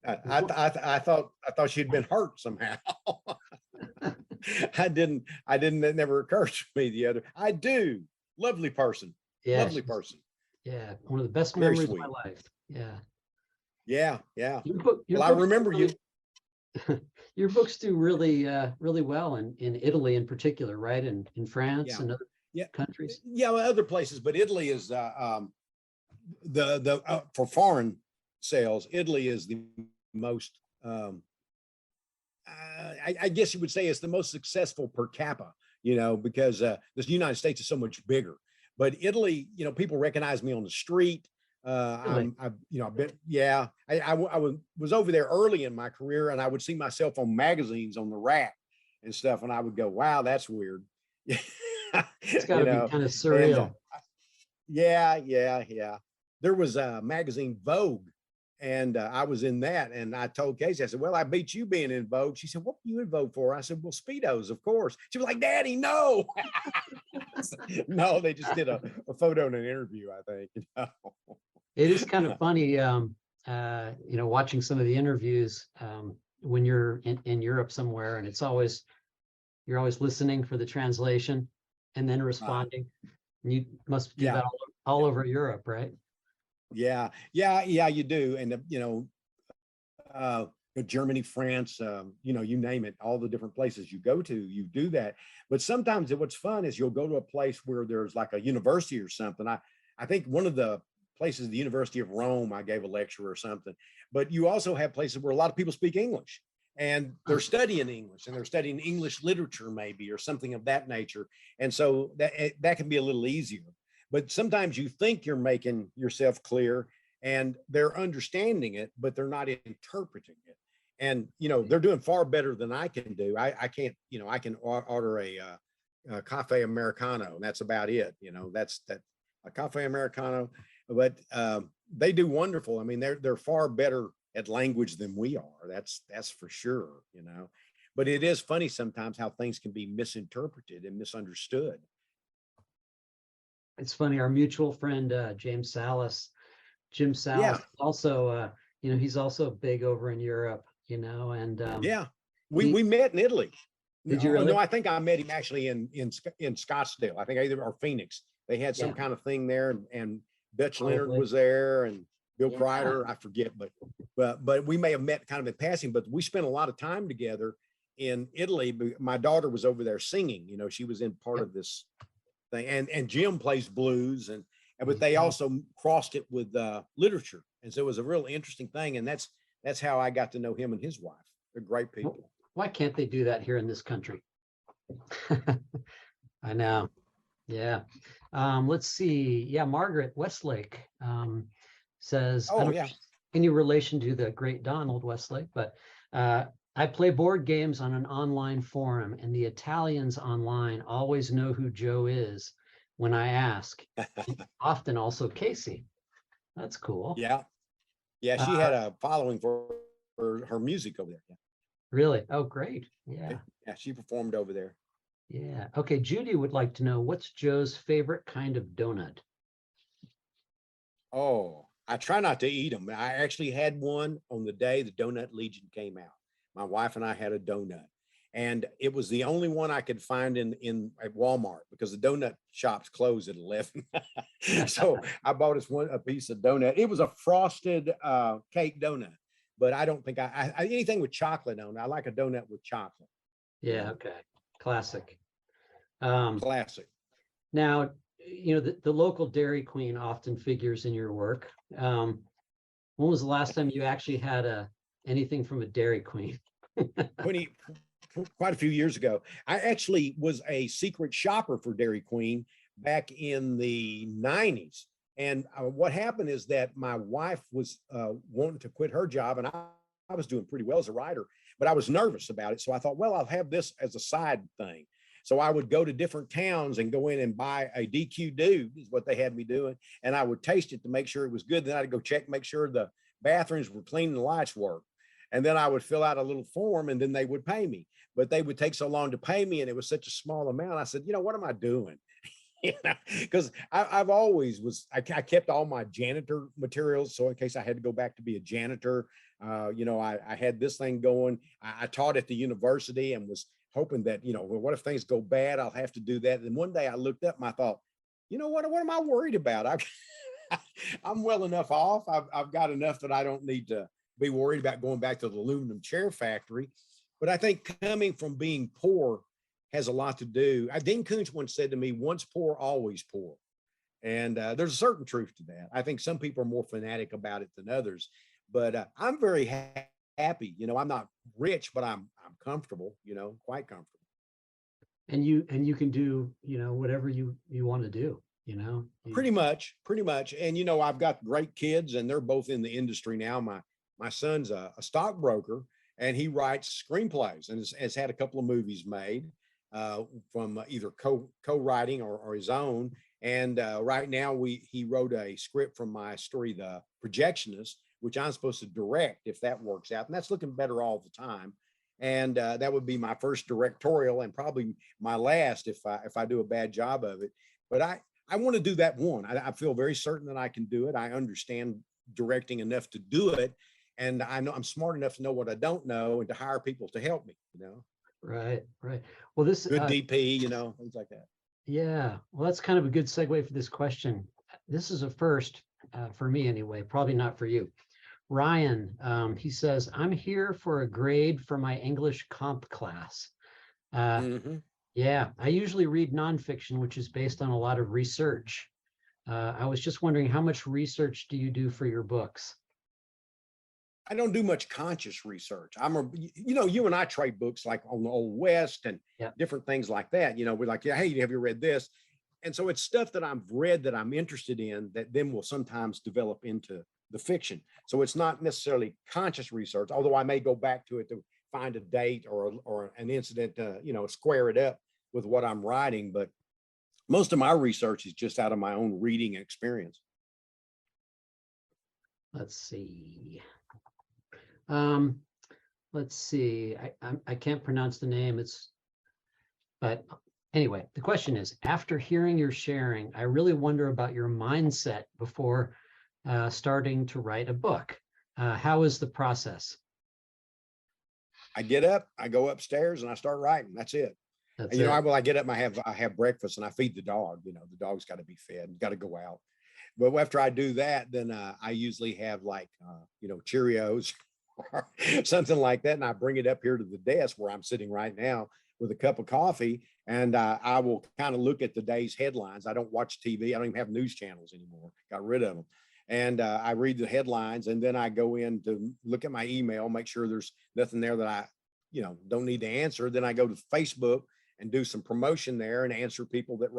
I thought she'd been hurt somehow. It never occurred to me the other. I do. Lovely person. Yeah, Lovely person. yeah, one of the best Very memories sweet. of my life. Yeah. Yeah, yeah. Your Well, I books do remember you. your books do really really well in Italy in particular, right? In France Yeah, and other yeah, countries. yeah. Well, other places, but Italy is for foreign sales. Italy is the most. I guess you would say it's the most successful per capita. You know, because the United States is so much bigger. But Italy, you know, people recognize me on the street. Really? I've been, yeah, was over there early in my career, and I would see myself on magazines on the rack and stuff, and I would go, "Wow, that's weird," It's got you to be know. kind of And surreal. yeah, yeah, yeah. There was a magazine Vogue, and I was in that, and I told Casey, I said, "Well, I beat you being in Vogue." She said, "What were you in Vogue for?" I said, "Well, Speedos, of course." She was like, "Daddy, no." No, they just did a photo and an interview, I think. You know? It is kind of funny, watching some of the interviews when you're in Europe somewhere, and you're always listening for the translation and then responding. And you must do Yeah, that all over Europe, right? yeah, yeah, yeah. You do, and uh, Germany, France, you know, you name it, all the different places you go to, you do that. But sometimes what's fun is you'll go to a place where there's like a university or something. I think one of the places, the University of Rome, I gave a lecture or something. But you also have places where a lot of people speak English and they're studying English and they're studying English literature maybe or something of that nature. And so that can be a little easier. But sometimes you think you're making yourself clear and they're understanding it, but they're not interpreting it. And, you know, they're doing far better than I can do. I can't, you know, I can order a cafe Americano and that's about it. You know, that's a cafe Americano, but they do wonderful. I mean, they're far better at language than we are. That's for sure, you know, but it is funny sometimes how things can be misinterpreted and misunderstood. It's funny, our mutual friend Jim Salas, Yeah. also he's also big over in Europe, and Yeah. he We met in Italy. did you No, no, really? I think I met him actually in Scottsdale. I think either or Phoenix. They had some Yeah, kind of thing there, and Dutch Leonard probably. was there, and Bill Yeah. Kreider. I forget, but we may have met kind of in passing. But we spent a lot of time together in Italy. My daughter was over there singing. You know, she was in part Yep. of this thing, and Jim plays blues, and but they Mhm. also crossed it with literature, and so it was a real interesting thing. And that's how I got to know him and his wife. They're great people. Why can't they do that here in this country? I know. Yeah. Let's see. Yeah, Margaret Westlake says, I Oh don't yeah. know any relation to the great Donald Westlake, but I play board games on an online forum, and the Italians online always know who Joe is when I ask. Often also Casey. That's cool. Yeah. Yeah, Uh, she had a following for her music over there. really? Oh, great. Yeah. Yeah. Yeah, she performed over there. Yeah. Okay. Judy would like to know, what's Joe's favorite kind of donut? Oh, I try not to eat them. I actually had one on the day the Donut Legion came out. My wife and I had a donut, and it was the only one I could find in at Walmart because the donut shops closed at 11. So I bought us a piece of donut. It was a frosted cake donut, but I don't think I anything with chocolate on it. I like a donut with chocolate. You Yeah. know? Okay. Classic. Classic. Now, the local Dairy Queen often figures in your work. When was the last time you actually had anything from a Dairy Queen? 20, quite a few years ago. I actually was a secret shopper for Dairy Queen back in the 90s. And what happened is that my wife was wanting to quit her job, and I was doing pretty well as a writer, but I was nervous about it. So I thought, well, I'll have this as a side thing. So I would go to different towns and go in and buy a DQ dude, is what they had me doing. And I would taste it to make sure it was good. Then I'd go check, make sure the bathrooms were clean and the lights worked. And then I would fill out a little form and then they would pay me. But they would take so long to pay me and it was such a small amount. I said, what am I doing? Because I've always I kept all my janitor materials. So in case I had to go back to be a janitor, I had this thing going. I taught at the university and was hoping that, well, what if things go bad? I'll have to do that. And one day I looked up and I thought, what am I worried about? I'm well enough off. I've got enough that I don't need to be worried about going back to the aluminum chair factory. But I think coming from being poor has a lot to do. Dean Koontz once said to me, once poor, always poor. And there's a certain truth to that. I think some people are more fanatic about it than others, but I'm very happy. I'm not rich, but I'm comfortable, quite comfortable. And you can do, whatever you want to do, Pretty much. And, I've got great kids and they're both in the industry now. My son's a stockbroker and he writes screenplays and has had a couple of movies made from either co-writing or his own. And right now he wrote a script from my story, The Projectionist, which I'm supposed to direct if that works out. And that's looking better all the time. And that would be my first directorial and probably my last if I do a bad job of it. But I want to do that one. I feel very certain that I can do it. I understand directing enough to do it. And I know I'm smart enough to know what I don't know and to hire people to help me, Right. Well, this good DP, things like that. Yeah. Well, that's kind of a good segue for this question. This is a first for me anyway, probably not for you. Ryan, he says, I'm here for a grade for my English comp class. Yeah, I usually read nonfiction, which is based on a lot of research. I was just wondering, how much research do you do for your books? I don't do much conscious research. You and I trade books like on the Old West and different things like that. We're like, hey, have you read this? And so it's stuff that I've read that I'm interested in that then will sometimes develop into the fiction. So it's not necessarily conscious research, although I may go back to it to find a date or an incident to, square it up with what I'm writing. But most of my research is just out of my own reading experience. Let's see. I can't pronounce the name. But anyway, the question is, after hearing your sharing, I really wonder about your mindset before starting to write a book. How is the process? I get up, I go upstairs and I start writing. That's it. And, I get up and I have breakfast and I feed the dog. The dog's got to be fed, got to go out. But after I do that, then I usually have like, Cheerios or something like that. And I bring it up here to the desk where I'm sitting right now with a cup of coffee. And I will kind of look at the day's headlines. I don't watch TV. I don't even have news channels anymore. Got rid of them. And I read the headlines and then I go in to look at my email, make sure there's nothing there that I, don't need to answer. Then I go to Facebook and do some promotion there and answer people that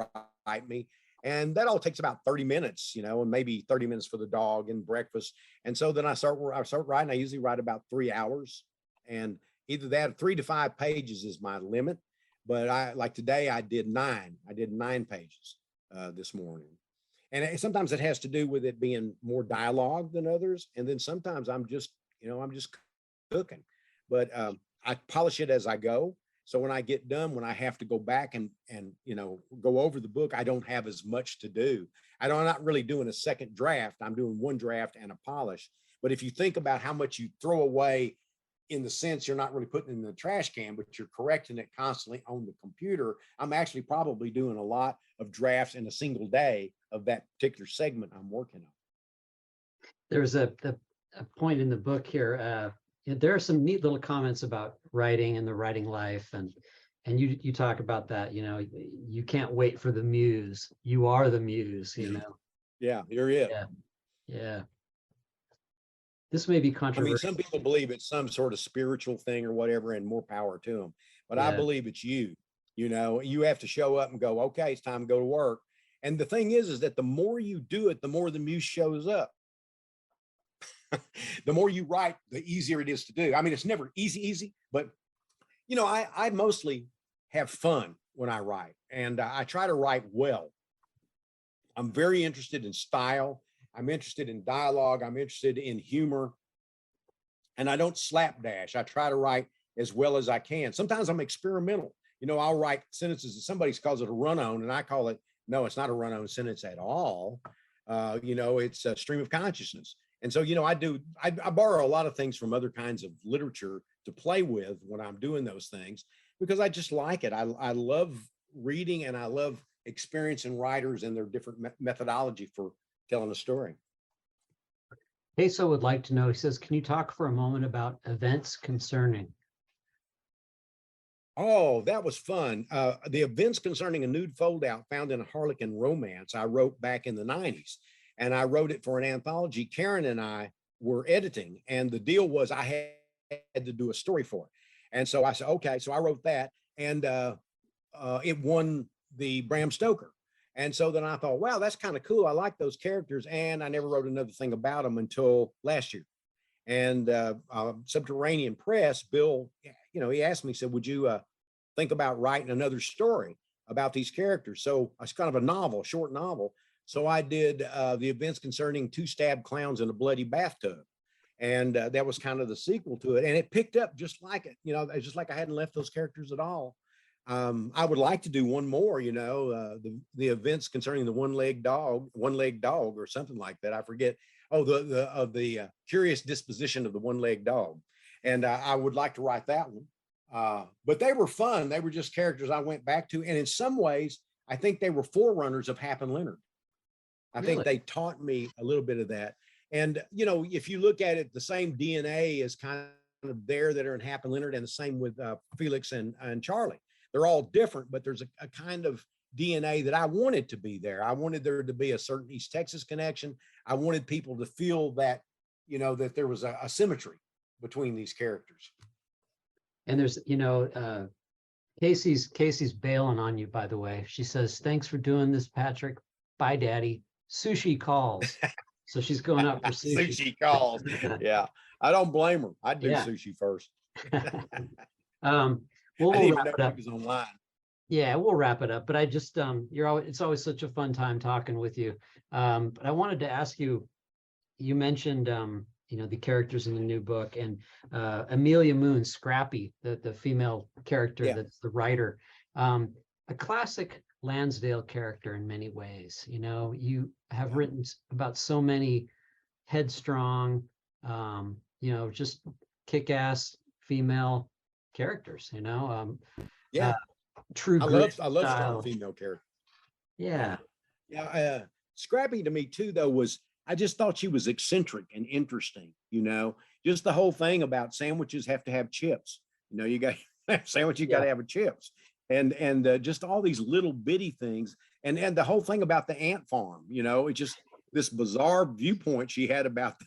write me. And that all takes about 30 minutes, and maybe 30 minutes for the dog and breakfast. And so then I start writing. I usually write about 3 hours, and either that 3 to 5 pages is my limit. But like today, I did 9 pages this morning. And sometimes it has to do with it being more dialogue than others. And then sometimes I'm just cooking, but I polish it as I go. So when I get done, when I have to go back and go over the book, I don't have as much to do. I'm not really doing a second draft. I'm doing one draft and a polish. But if you think about how much you throw away, in the sense you're not really putting it in the trash can, but you're correcting it constantly on the computer, I'm actually probably doing a lot of drafts in a single day of that particular segment I'm working on. There's a point in the book here. There are some neat little comments about writing and the writing life, And you talk about that, you can't wait for the muse. You are the muse, Yeah, you're it. Yeah. Yeah. This may be I mean, some controversial. people believe it's some sort of spiritual thing or whatever, and more power to them. But I Yeah. believe it's you. You have to show up and go, okay, it's time to go to work. And the thing is that the more you do it, the more the muse shows up. The more you write, the easier it is to do. I mean, it's never easy, but I mostly have fun when I write, and I try to write well. I'm very interested in style. I'm interested in dialogue. I'm interested in humor, and I don't slapdash. I try to write as well as I can. Sometimes I'm experimental. I'll write sentences that somebody calls it a run-on, and I call it, no, it's not a run-on sentence at all. It's a stream of consciousness. And so, I borrow a lot of things from other kinds of literature to play with when I'm doing those things, because I just like it. I love reading, and I love experiencing writers and their different methodology for telling a story. Queso would like to know, he says, can you talk for a moment about events concerning? Oh, that was fun. The events concerning a nude foldout found in a Harlequin romance I wrote back in the 90s. And I wrote it for an anthology Karen and I were editing. And the deal was I had to do a story for it. And so I said, okay. So I wrote that, and it won the Bram Stoker. And so then I thought, wow, that's kind of cool. I like those characters. And I never wrote another thing about them until last year. And Subterranean Press, Bill, he asked me, he said, would you think about writing another story about these characters? So it's kind of a novel, short novel. So I did the events concerning two stabbed clowns in a bloody bathtub. And that was kind of the sequel to it. And it picked up just like it, it's just like I hadn't left those characters at all. I would like to do one more, the events concerning the one-legged dog, or something like that. I forget. Oh, the curious disposition of the one-legged dog. And I would like to write that one. But they were fun. They were just characters I went back to. And in some ways, I think they were forerunners of Hap and Leonard. I think they taught me a little bit of that. And, if you look at it, the same DNA is kind of there that are in Hap and Leonard, and the same with Felix and Charlie. They're all different, but there's a kind of DNA that I wanted to be there. I wanted there to be a certain East Texas connection. I wanted people to feel that, that there was a symmetry between these characters. And there's, Casey's bailing on you, by the way. She says, thanks for doing this, Patrick. Bye, Daddy. Sushi calls. So she's going up for sushi. Sushi calls. Yeah. I don't blame her. I'd do sushi first. We'll wrap it up. Online. Yeah, we'll wrap it up. But I just it's always such a fun time talking with you. But I wanted to ask you, you mentioned the characters in the new book, and Amelia Moon, Scrappy, the female character that's the writer, a classic Lansdale character in many ways. You have written about so many headstrong, just kick-ass female characters, true. I love strong female characters. Yeah. Scrappy to me too, though, was, I just thought she was eccentric and interesting, just the whole thing about sandwiches have to have chips. You got sandwich, you got to have a chips. And just all these little bitty things. And the whole thing about the ant farm, it's just this bizarre viewpoint she had about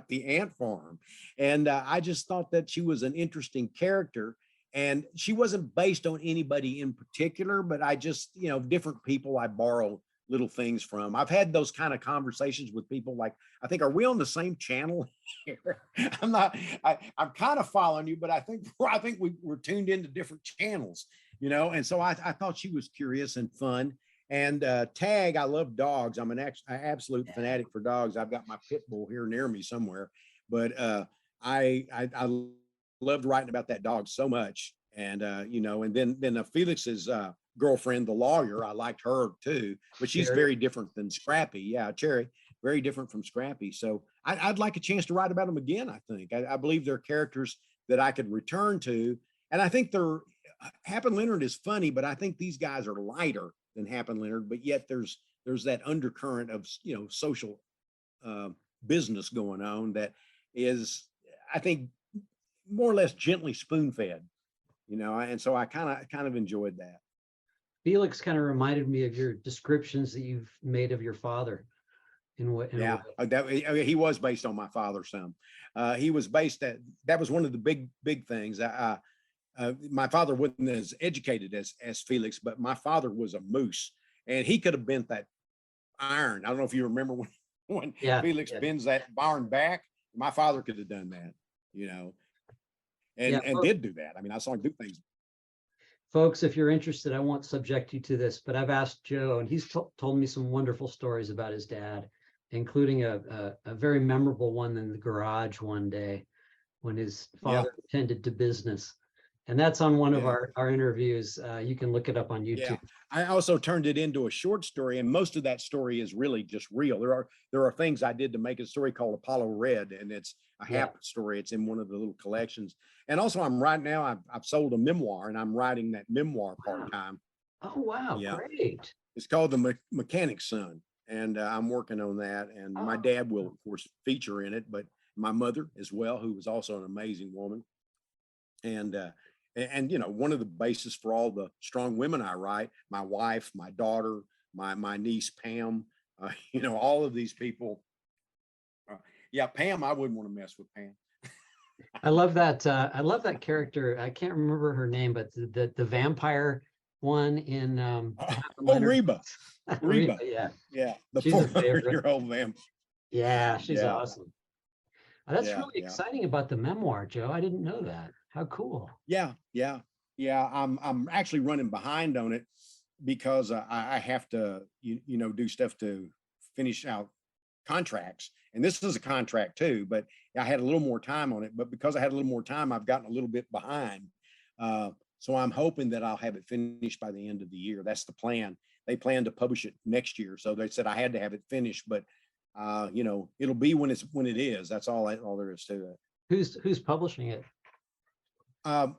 the ant farm. And I just thought that she was an interesting character. And she wasn't based on anybody in particular, but I just, different people I borrow little things from. I've had those kind of conversations with people like, I think, are we on the same channel here? I'm kind of following you, but I think we're tuned into different channels, and so I thought she was curious and fun. And Tag, I love dogs. I'm an absolute fanatic for dogs. I've got my pit bull here near me somewhere, but I loved writing about that dog so much. And and then Felix's girlfriend, the lawyer, I liked her too, but she's very different than Scrappy. Yeah, Cherry, very different from Scrappy. So I'd like a chance to write about them again. I think I believe they're characters that I could return to, and I think Hap and Leonard is funny, but I think these guys are lighter than Hap and Leonard. But yet there's that undercurrent of social business going on that is, I think, more or less gently spoon-fed. and so I kind of enjoyed that. Felix kind of reminded me of your descriptions that you've made of your father. Yeah, he was based on my father some. He was based that was one of the big things. My father wasn't as educated as Felix, but my father was a moose, and he could have bent that iron. I don't know if you remember when Felix bends that barn back. My father could have done that, and did do that. I mean, I saw him do things. Folks, if you're interested, I won't subject you to this, but I've asked Joe, and he's told me some wonderful stories about his dad, including a very memorable one in the garage one day when his father attended to business. And that's on one of our interviews. You can look it up on YouTube. Yeah. I also turned it into a short story, and most of that story is really just real. There are things I did to make a story called Apollo Red, and it's a half story. It's in one of the little collections. And also, I've sold a memoir, and I'm writing that memoir part-time. Oh, wow. Great. It's called The Mechanic's Son, and I'm working on that. And my dad will, of course, feature in it, but my mother as well, who was also an amazing woman. And one of the bases for all the strong women I write, my wife, my daughter, my niece Pam, all of these people. Pam, I wouldn't want to mess with Pam. I love that. I love that character. I can't remember her name, but the vampire one in Reba. Reba. Yeah. The 400-year-old vamp. Yeah, she's awesome. That's really exciting about the memoir, Joe. I didn't know that. How cool. Yeah. I'm actually running behind on it because I have to, do stuff to finish out contracts. And this is a contract too, but I had a little more time on it. But because I had a little more time, I've gotten a little bit behind. So I'm hoping that I'll have it finished by the end of the year. That's the plan. They plan to publish it next year. So they said I had to have it finished, but it'll be when it is. That's all there is to it. Who's publishing it? What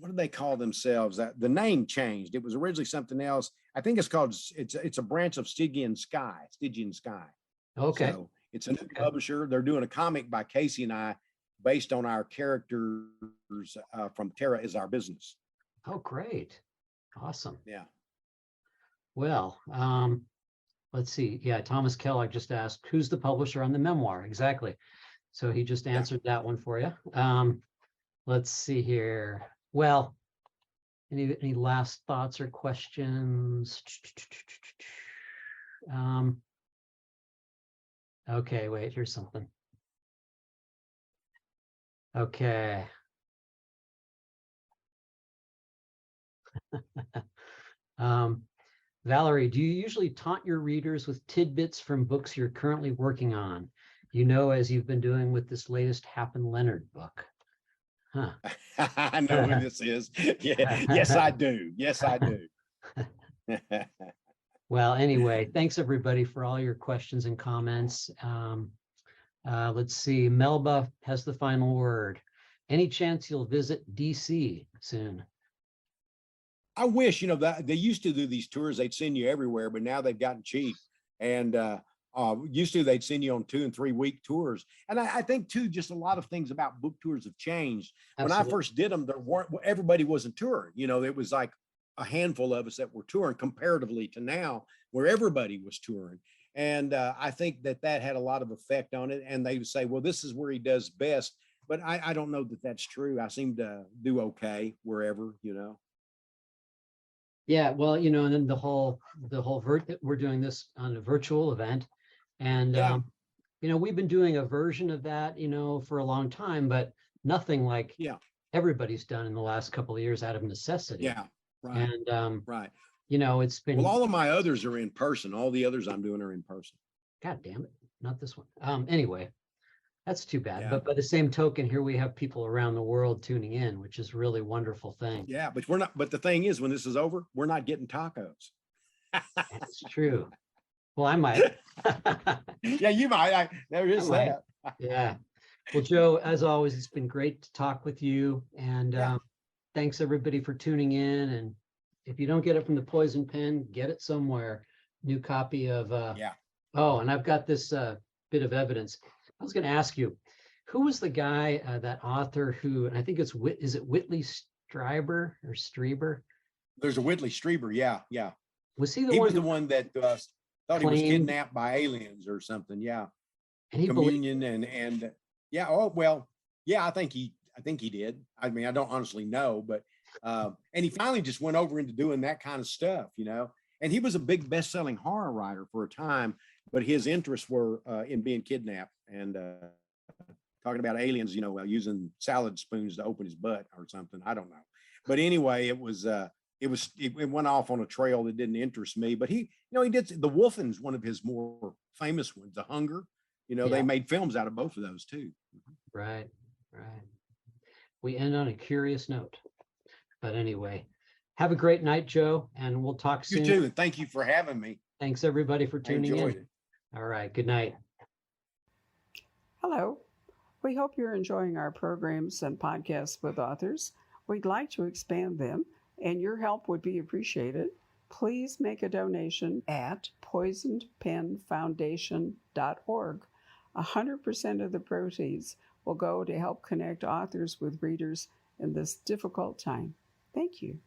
do they call themselves? The name changed. It was originally something else. I think it's a branch of Stygian Sky. Okay. So it's a new publisher. They're doing a comic by Casey and I based on our characters from Terra Is Our Business. Oh, great. Awesome. Yeah. Well, let's see. Yeah, Thomas Kellogg just asked, who's the publisher on the memoir? Exactly. So he just answered that one for you. Let's see here. Well, any last thoughts or questions? Okay, wait, here's something. Okay. Valerie, do you usually taunt your readers with tidbits from books you're currently working on? As you've been doing with this latest Happen Leonard book. Huh. I know who this is. Yeah. Yes, I do. Yes, I do. Well, anyway, thanks everybody for all your questions and comments. Let's see. Melba has the final word. Any chance you'll visit DC soon? I wish, that they used to do these tours. They'd send you everywhere, but now they've gotten cheap. And used to, they'd send you on 2 and 3 week tours. And I think too, just a lot of things about book tours have changed. Absolutely. When I first did them, everybody wasn't touring. It was like a handful of us that were touring comparatively to now where everybody was touring. And I think that had a lot of effect on it. And they would say, well, this is where he does best. But I don't know that that's true. I seem to do okay wherever, Yeah, well, and then the whole we're doing this on a virtual event. And, we've been doing a version of that, for a long time, but nothing like everybody's done in the last couple of years out of necessity. Yeah. Right. And, right. It's been. Well, all of my others are in person. All the others I'm doing are in person. God damn it. Not this one. Anyway, that's too bad. Yeah. But by the same token, here we have people around the world tuning in, which is a really wonderful thing. Yeah, but we're not. But the thing is, when this is over, we're not getting tacos. That's true. Well, I might. Yeah, you might. There is that. Yeah. Well, Joe, as always, it's been great to talk with you. And thanks everybody for tuning in. And if you don't get it from the Poison Pen, get it somewhere. New copy of. Oh, and I've got this bit of evidence. I was going to ask you, who was the guy, that author who, and I think is it Whitley Strieber or Strieber. There's a Whitley Strieber. Yeah, yeah. Was he the He one was the who one that thought he was claimed, kidnapped by aliens or something. Yeah, and he believed? communion and yeah. Oh well, yeah. I think he did. I mean, I don't honestly know, but and he finally just went over into doing that kind of stuff, you know. And he was a big best-selling horror writer for a time, but his interests were in being kidnapped and talking about aliens, you know, using salad spoons to open his butt or something. I don't know. But anyway, it went off on a trail that didn't interest me. But he, you know, he did The Wolfen's one of his more famous ones, The Hunger. You know, they Yeah, made films out of both of those too. right, right. We end on a curious note. But anyway, have a great night, Joe, and we'll talk You soon. too, and thank you for having me. Thanks everybody for I tuning enjoyed in. it. All right, good night. Hello. We hope you're enjoying our programs and podcasts with authors. We'd like to expand them, and your help would be appreciated. Please make a donation at poisonedpenfoundation.org. 100% of the proceeds will go to help connect authors with readers in this difficult time. Thank you.